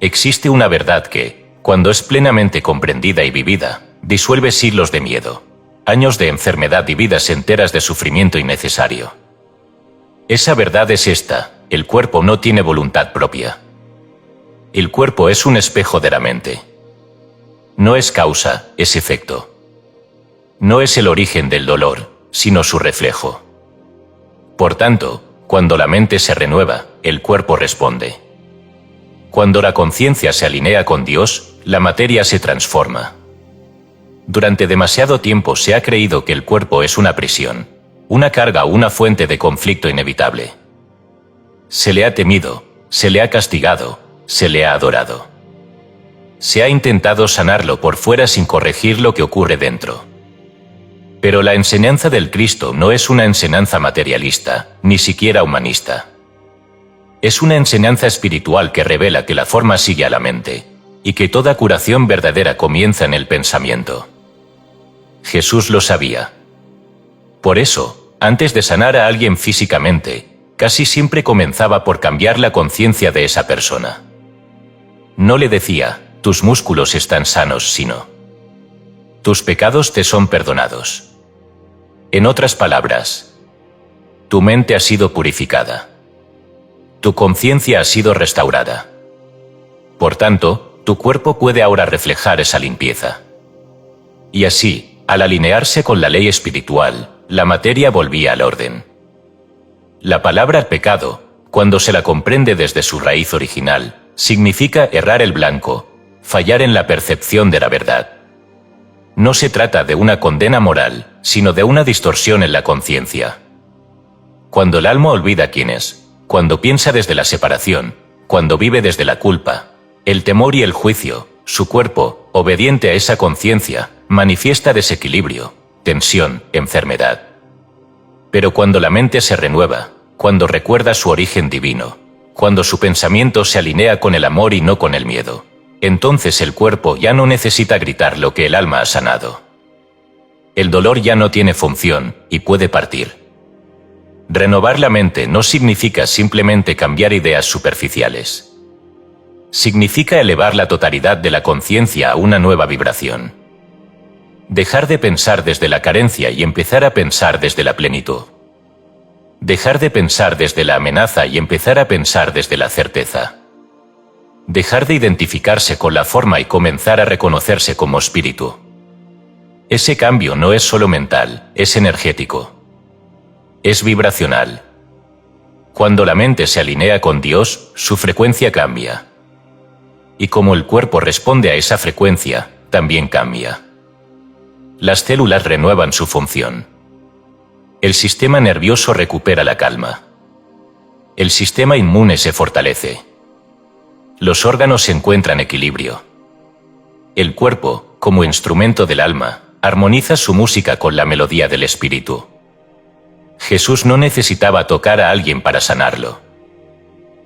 Speaker 1: Existe una verdad que, cuando es plenamente comprendida y vivida, disuelve siglos de miedo, años de enfermedad y vidas enteras de sufrimiento innecesario. Esa verdad es esta: el cuerpo no tiene voluntad propia. El cuerpo es un espejo de la mente. No es causa, es efecto. No es el origen del dolor, sino su reflejo. Por tanto, cuando la mente se renueva, el cuerpo responde. Cuando la conciencia se alinea con Dios, la materia se transforma. Durante demasiado tiempo se ha creído que el cuerpo es una prisión, una carga o una fuente de conflicto inevitable. Se le ha temido, se le ha castigado, se le ha adorado. Se ha intentado sanarlo por fuera sin corregir lo que ocurre dentro. Pero la enseñanza del Cristo no es una enseñanza materialista, ni siquiera humanista. Es una enseñanza espiritual que revela que la forma sigue a la mente, y que toda curación verdadera comienza en el pensamiento. Jesús lo sabía. Por eso, antes de sanar a alguien físicamente, casi siempre comenzaba por cambiar la conciencia de esa persona. No le decía, tus músculos están sanos, sino, tus pecados te son perdonados. En otras palabras, tu mente ha sido purificada. Tu conciencia ha sido restaurada. Por tanto, tu cuerpo puede ahora reflejar esa limpieza. Y así, al alinearse con la ley espiritual, la materia volvía al orden. La palabra pecado, cuando se la comprende desde su raíz original, significa errar el blanco, fallar en la percepción de la verdad. No se trata de una condena moral, sino de una distorsión en la conciencia. Cuando el alma olvida quién es, cuando piensa desde la separación, cuando vive desde la culpa, el temor y el juicio, su cuerpo, obediente a esa conciencia, manifiesta desequilibrio, tensión, enfermedad. Pero cuando la mente se renueva, cuando recuerda su origen divino, cuando su pensamiento se alinea con el amor y no con el miedo, entonces el cuerpo ya no necesita gritar lo que el alma ha sanado. El dolor ya no tiene función y puede partir. Renovar la mente no significa simplemente cambiar ideas superficiales. Significa elevar la totalidad de la conciencia a una nueva vibración. Dejar de pensar desde la carencia y empezar a pensar desde la plenitud. Dejar de pensar desde la amenaza y empezar a pensar desde la certeza. Dejar de identificarse con la forma y comenzar a reconocerse como espíritu. Ese cambio no es solo mental, es energético. Es vibracional. Cuando la mente se alinea con Dios, su frecuencia cambia. Y como el cuerpo responde a esa frecuencia, también cambia. Las células renuevan su función. El sistema nervioso recupera la calma. El sistema inmune se fortalece. Los órganos encuentran equilibrio. El cuerpo, como instrumento del alma, armoniza su música con la melodía del espíritu. Jesús no necesitaba tocar a alguien para sanarlo.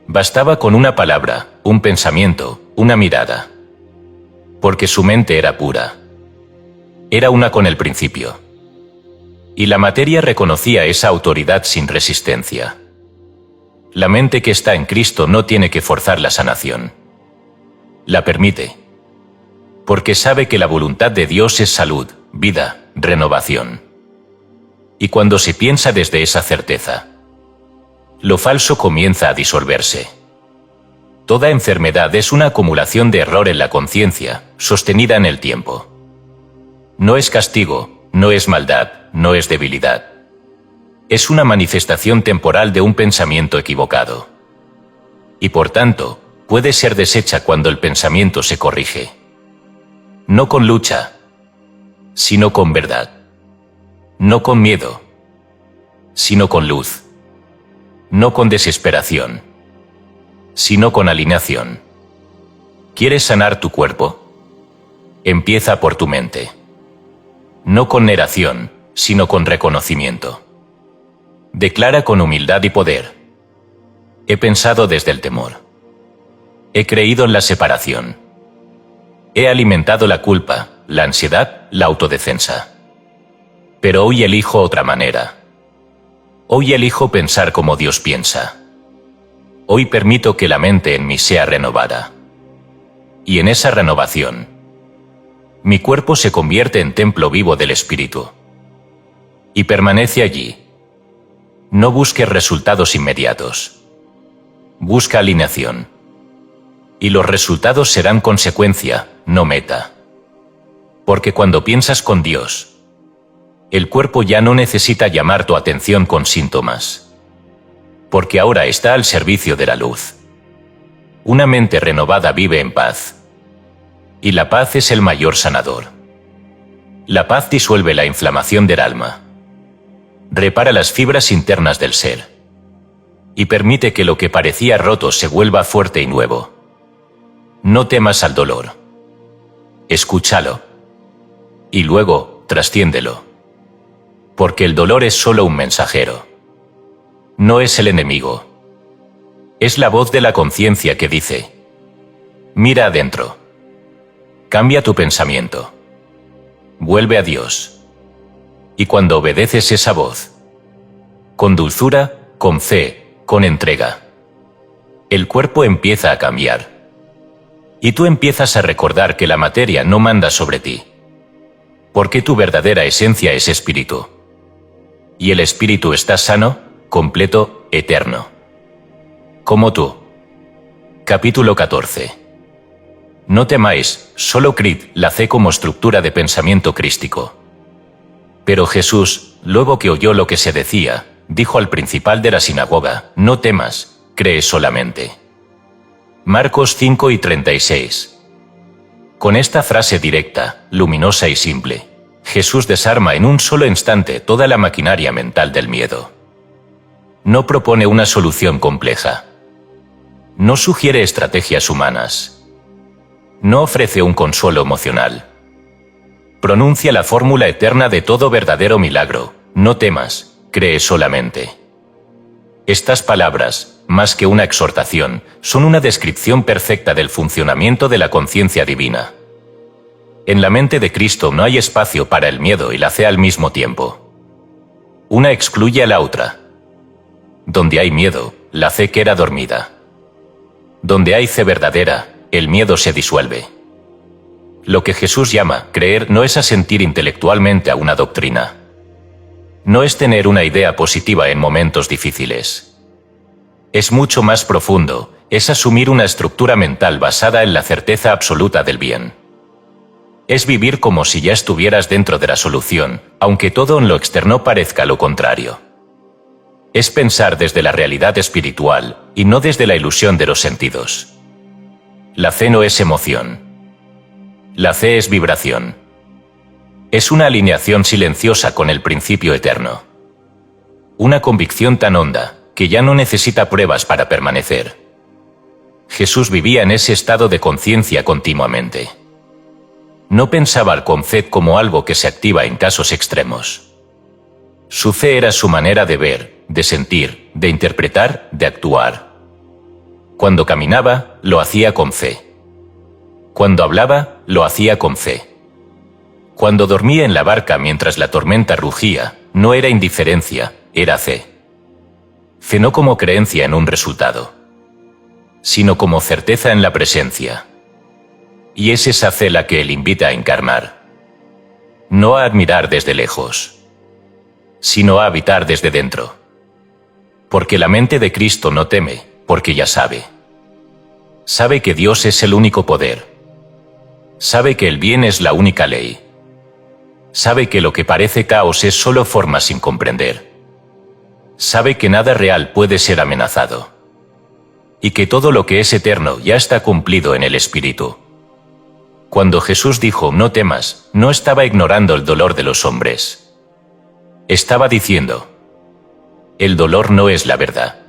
Speaker 1: Bastaba con una palabra, un pensamiento, una mirada. Porque su mente era pura. Era una con el principio. Y la materia reconocía esa autoridad sin resistencia. La mente que está en Cristo no tiene que forzar la sanación. La permite. Porque sabe que la voluntad de Dios es salud, vida, renovación. Y cuando se piensa desde esa certeza, lo falso comienza a disolverse. Toda enfermedad es una acumulación de error en la conciencia, sostenida en el tiempo. No es castigo, no es maldad, no es debilidad. Es una manifestación temporal de un pensamiento equivocado. Y por tanto, puede ser deshecha cuando el pensamiento se corrige. No con lucha, sino con verdad. No con miedo, sino con luz. No con desesperación, sino con alineación. ¿Quieres sanar tu cuerpo? Empieza por tu mente. No con negación, sino con reconocimiento. Declara con humildad y poder: he pensado desde el temor. He creído en la separación. He alimentado la culpa, la ansiedad, la autodefensa. Pero hoy elijo otra manera. Hoy elijo pensar como Dios piensa. Hoy permito que la mente en mí sea renovada. Y en esa renovación, mi cuerpo se convierte en templo vivo del Espíritu. Y permanece allí. No busques resultados inmediatos. Busca alineación. Y los resultados serán consecuencia, no meta. Porque cuando piensas con Dios, el cuerpo ya no necesita llamar tu atención con síntomas. Porque ahora está al servicio de la luz. Una mente renovada vive en paz. Y la paz es el mayor sanador. La paz disuelve la inflamación del alma. Repara las fibras internas del ser. Y permite que lo que parecía roto se vuelva fuerte y nuevo. No temas al dolor. Escúchalo. Y luego, trasciéndelo. Porque el dolor es solo un mensajero. No es el enemigo. Es la voz de la conciencia que dice: mira adentro. Cambia tu pensamiento. Vuelve a Dios. Y cuando obedeces esa voz, con dulzura, con fe, con entrega, el cuerpo empieza a cambiar. Y tú empiezas a recordar que la materia no manda sobre ti. Porque tu verdadera esencia es espíritu. Y el espíritu está sano, completo, eterno. Como tú. Capítulo 14. No temáis, solo creed la fe como estructura de pensamiento crístico. Pero Jesús, luego que oyó lo que se decía, dijo al principal de la sinagoga: no temas, cree solamente. Marcos 5:36. Con esta frase directa, luminosa y simple, Jesús desarma en un solo instante toda la maquinaria mental del miedo. No propone una solución compleja. No sugiere estrategias humanas. No ofrece un consuelo emocional. Pronuncia la fórmula eterna de todo verdadero milagro: no temas, cree solamente. Estas palabras, más que una exhortación, son una descripción perfecta del funcionamiento de la conciencia divina. En la mente de Cristo no hay espacio para el miedo y la fe al mismo tiempo. Una excluye a la otra. Donde hay miedo, la fe queda dormida. Donde hay fe verdadera, el miedo se disuelve. Lo que Jesús llama creer no es asentir intelectualmente a una doctrina. No es tener una idea positiva en momentos difíciles. Es mucho más profundo, es asumir una estructura mental basada en la certeza absoluta del bien. Es vivir como si ya estuvieras dentro de la solución, aunque todo en lo externo parezca lo contrario. Es pensar desde la realidad espiritual, y no desde la ilusión de los sentidos. La fe no es emoción. La fe es vibración. Es una alineación silenciosa con el principio eterno. Una convicción tan honda, que ya no necesita pruebas para permanecer. Jesús vivía en ese estado de conciencia continuamente. No pensaba al concepto como algo que se activa en casos extremos. Su fe era su manera de ver, de sentir, de interpretar, de actuar. Cuando caminaba, lo hacía con fe. Cuando hablaba, lo hacía con fe. Cuando dormía en la barca mientras la tormenta rugía, no era indiferencia, era fe. Fe no como creencia en un resultado, sino como certeza en la presencia. Y es esa fe la que él invita a encarnar. No a admirar desde lejos, sino a habitar desde dentro. Porque la mente de Cristo no teme, porque ya sabe. Sabe que Dios es el único poder. Sabe que el bien es la única ley. Sabe que lo que parece caos es solo forma sin comprender. Sabe que nada real puede ser amenazado. Y que todo lo que es eterno ya está cumplido en el Espíritu. Cuando Jesús dijo no temas, no estaba ignorando el dolor de los hombres. Estaba diciendo, el dolor no es la verdad.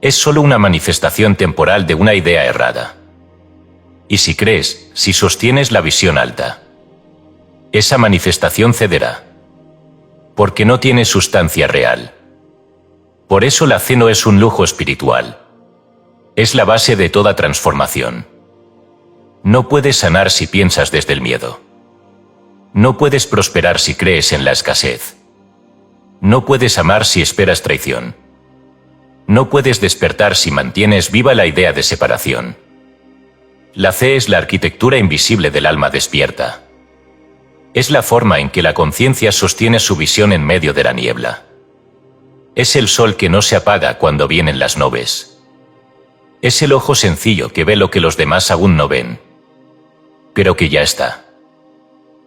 Speaker 1: Es solo una manifestación temporal de una idea errada. Y si crees, si sostienes la visión alta, esa manifestación cederá. Porque no tiene sustancia real. Por eso la fe no es un lujo espiritual. Es la base de toda transformación. No puedes sanar si piensas desde el miedo. No puedes prosperar si crees en la escasez. No puedes amar si esperas traición. No puedes despertar si mantienes viva la idea de separación. La fe es la arquitectura invisible del alma despierta. Es la forma en que la conciencia sostiene su visión en medio de la niebla. Es el sol que no se apaga cuando vienen las nubes. Es el ojo sencillo que ve lo que los demás aún no ven, pero que ya está.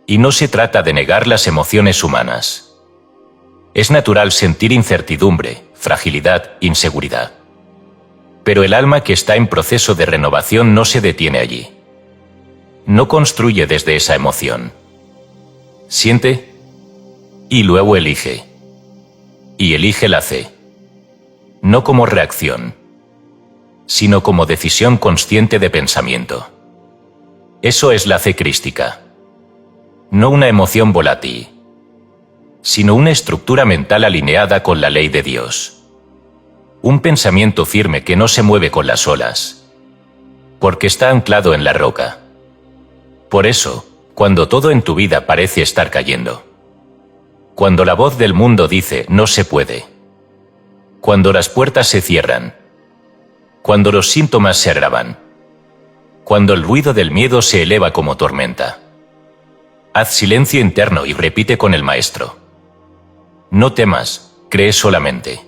Speaker 1: Y no se trata de negar las emociones humanas. Es natural sentir incertidumbre, fragilidad, inseguridad. Pero el alma que está en proceso de renovación no se detiene allí. No construye desde esa emoción. Siente y luego elige. Y elige la fe. No como reacción, sino como decisión consciente de pensamiento. Eso es la fe crística. No una emoción volátil, sino una estructura mental alineada con la ley de Dios. Un pensamiento firme que no se mueve con las olas, porque está anclado en la roca. Por eso, cuando todo en tu vida parece estar cayendo, cuando la voz del mundo dice no se puede, cuando las puertas se cierran, cuando los síntomas se agravan, cuando el ruido del miedo se eleva como tormenta, haz silencio interno y repite con el Maestro. No temas, cree solamente.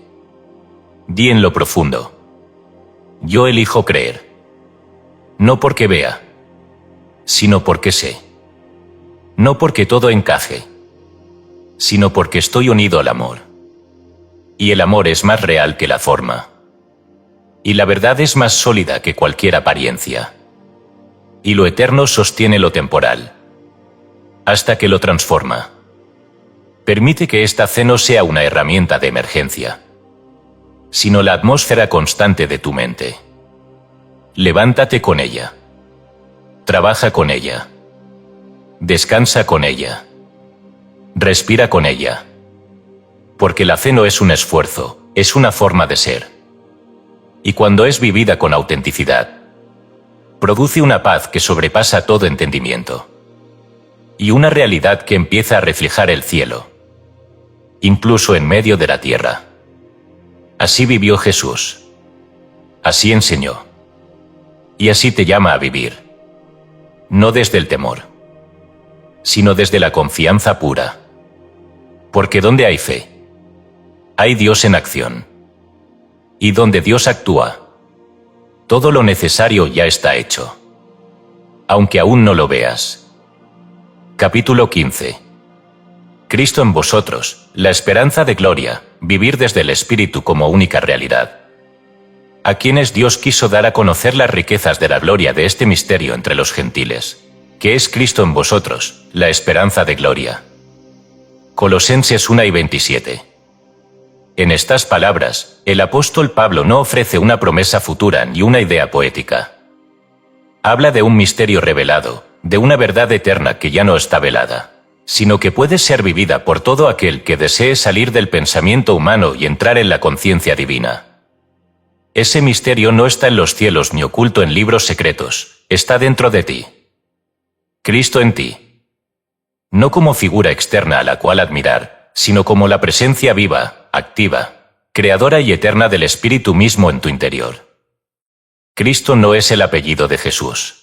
Speaker 1: Di en lo profundo. Yo elijo creer. No porque vea, sino porque sé. No porque todo encaje, sino porque estoy unido al amor. Y el amor es más real que la forma. Y la verdad es más sólida que cualquier apariencia. Y lo eterno sostiene lo temporal, hasta que lo transforma. Permite que esta fe no sea una herramienta de emergencia, sino la atmósfera constante de tu mente. Levántate con ella. Trabaja con ella. Descansa con ella. Respira con ella. Porque la fe no es un esfuerzo, es una forma de ser. Y cuando es vivida con autenticidad, produce una paz que sobrepasa todo entendimiento. Y una realidad que empieza a reflejar el cielo, incluso en medio de la tierra. Así vivió Jesús. Así enseñó. Y así te llama a vivir. No desde el temor, sino desde la confianza pura. Porque donde hay fe, hay Dios en acción. Y donde Dios actúa, todo lo necesario ya está hecho. Aunque aún no lo veas. Capítulo 15. Cristo en vosotros, la esperanza de gloria, vivir desde el Espíritu como única realidad. A quienes Dios quiso dar a conocer las riquezas de la gloria de este misterio entre los gentiles, que es Cristo en vosotros, la esperanza de gloria. Colosenses 1:27. En estas palabras, el apóstol Pablo no ofrece una promesa futura ni una idea poética. Habla de un misterio revelado, de una verdad eterna que ya no está velada, sino que puede ser vivida por todo aquel que desee salir del pensamiento humano y entrar en la conciencia divina. Ese misterio no está en los cielos ni oculto en libros secretos, está dentro de ti. Cristo en ti. No como figura externa a la cual admirar, sino como la presencia viva, activa, creadora y eterna del Espíritu mismo en tu interior. Cristo no es el apellido de Jesús.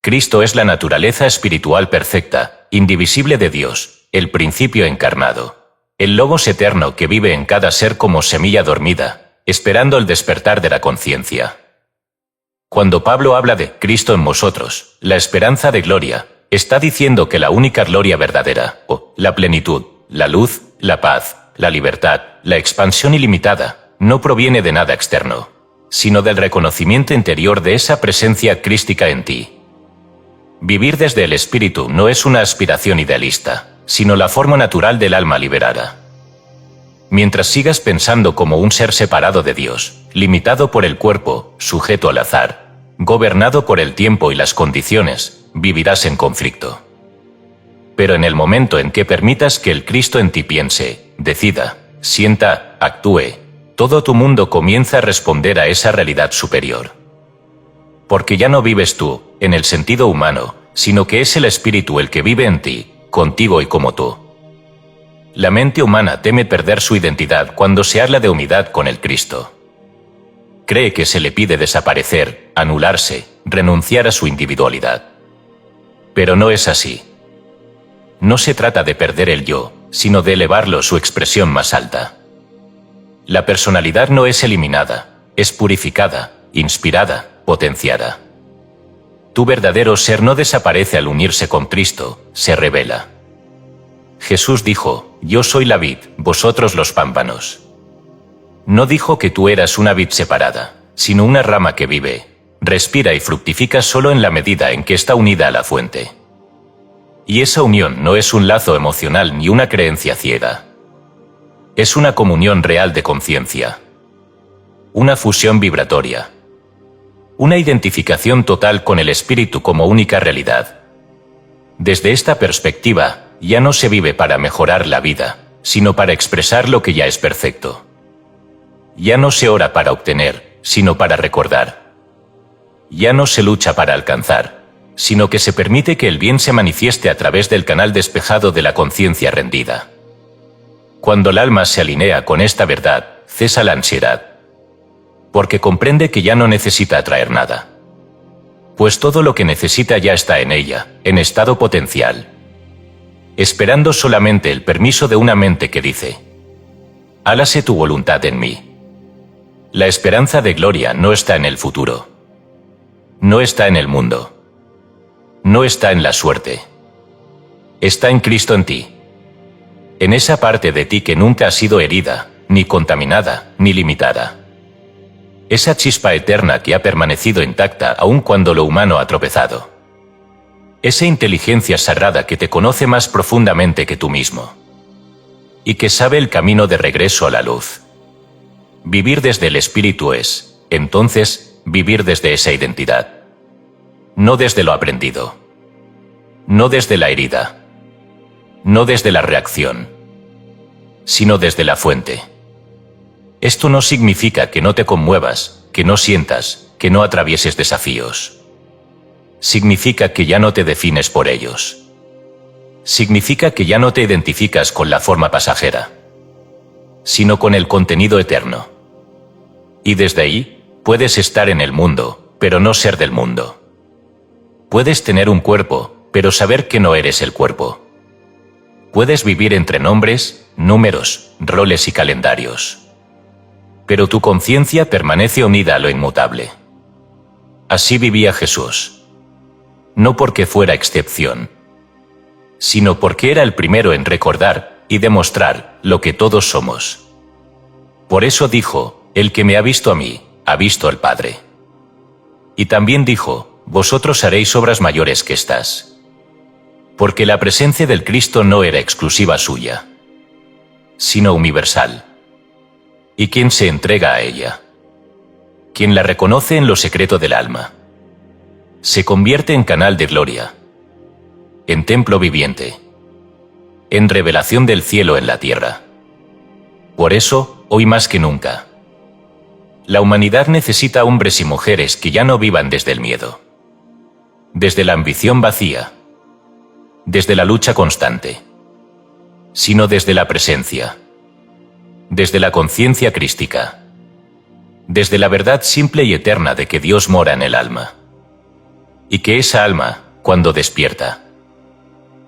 Speaker 1: Cristo es la naturaleza espiritual perfecta, indivisible de Dios, el principio encarnado, el Logos eterno que vive en cada ser como semilla dormida, esperando el despertar de la conciencia. Cuando Pablo habla de Cristo en vosotros, la esperanza de gloria, está diciendo que la única gloria verdadera, o la plenitud, la luz, la paz, la libertad, la expansión ilimitada, no proviene de nada externo, sino del reconocimiento interior de esa presencia crística en ti. Vivir desde el espíritu no es una aspiración idealista, sino la forma natural del alma liberada. Mientras sigas pensando como un ser separado de Dios, limitado por el cuerpo, sujeto al azar, gobernado por el tiempo y las condiciones, vivirás en conflicto. Pero en el momento en que permitas que el Cristo en ti piense, decida, sienta, actúe, todo tu mundo comienza a responder a esa realidad superior. Porque ya no vives tú, en el sentido humano, sino que es el Espíritu el que vive en ti, contigo y como tú. La mente humana teme perder su identidad cuando se habla de unidad con el Cristo. Cree que se le pide desaparecer, anularse, renunciar a su individualidad. Pero no es así. No se trata de perder el yo, sino de elevarlo a su expresión más alta. La personalidad no es eliminada, es purificada, inspirada, potenciada. Tu verdadero ser no desaparece al unirse con Cristo, se revela. Jesús dijo, yo soy la vid, vosotros los pámpanos. No dijo que tú eras una vid separada, sino una rama que vive, respira y fructifica solo en la medida en que está unida a la fuente. Y esa unión no es un lazo emocional ni una creencia ciega. Es una comunión real de conciencia. Una fusión vibratoria. Una identificación total con el espíritu como única realidad. Desde esta perspectiva, ya no se vive para mejorar la vida, sino para expresar lo que ya es perfecto. Ya no se ora para obtener, sino para recordar. Ya no se lucha para alcanzar, sino que se permite que el bien se manifieste a través del canal despejado de la conciencia rendida. Cuando el alma se alinea con esta verdad, cesa la ansiedad. Porque comprende que ya no necesita atraer nada. Pues todo lo que necesita ya está en ella, en estado potencial. Esperando solamente el permiso de una mente que dice, hágase tu voluntad en mí. La esperanza de gloria no está en el futuro. No está en el mundo. No está en la suerte. Está en Cristo en ti. En esa parte de ti que nunca ha sido herida, ni contaminada, ni limitada. Esa chispa eterna que ha permanecido intacta aun cuando lo humano ha tropezado. Esa inteligencia sagrada que te conoce más profundamente que tú mismo. Y que sabe el camino de regreso a la luz. Vivir desde el espíritu es, entonces, vivir desde esa identidad. No desde lo aprendido. No desde la herida. No desde la reacción. Sino desde la fuente. Esto no significa que no te conmuevas, que no sientas, que no atravieses desafíos. Significa que ya no te defines por ellos. Significa que ya no te identificas con la forma pasajera, sino con el contenido eterno. Y desde ahí, puedes estar en el mundo, pero no ser del mundo. Puedes tener un cuerpo, pero saber que no eres el cuerpo. Puedes vivir entre nombres, números, roles y calendarios. Pero tu conciencia permanece unida a lo inmutable. Así vivía Jesús. No porque fuera excepción, sino porque era el primero en recordar y demostrar lo que todos somos. Por eso dijo, el que me ha visto a mí, ha visto al Padre. Y también dijo, vosotros haréis obras mayores que estas. Porque la presencia del Cristo no era exclusiva suya, sino universal. ¿Y quién se entrega a ella? Quien la reconoce en lo secreto del alma. Se convierte en canal de gloria, en templo viviente, en revelación del cielo en la tierra. Por eso, hoy más que nunca, la humanidad necesita hombres y mujeres que ya no vivan desde el miedo, desde la ambición vacía, desde la lucha constante, sino desde la presencia, desde la conciencia crística, desde la verdad simple y eterna de que Dios mora en el alma. Y que esa alma, cuando despierta,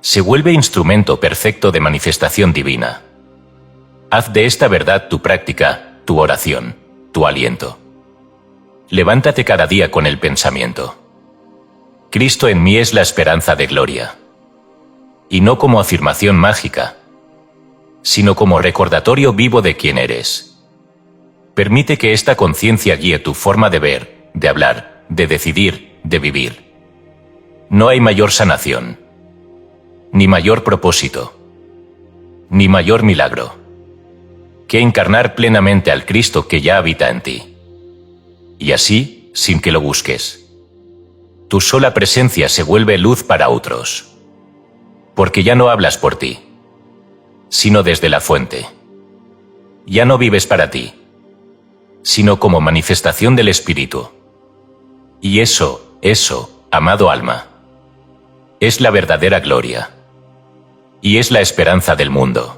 Speaker 1: se vuelve instrumento perfecto de manifestación divina. Haz de esta verdad tu práctica, tu oración, tu aliento. Levántate cada día con el pensamiento: Cristo en mí es la esperanza de gloria. Y no como afirmación mágica, sino como recordatorio vivo de quién eres. Permite que esta conciencia guíe tu forma de ver, de hablar, de decidir, de vivir. No hay mayor sanación, ni mayor propósito, ni mayor milagro, que encarnar plenamente al Cristo que ya habita en ti. Y así, sin que lo busques, tu sola presencia se vuelve luz para otros. Porque ya no hablas por ti, sino desde la fuente. Ya no vives para ti, sino como manifestación del Espíritu. Y eso, amado alma, es la verdadera gloria. Y es la esperanza del mundo.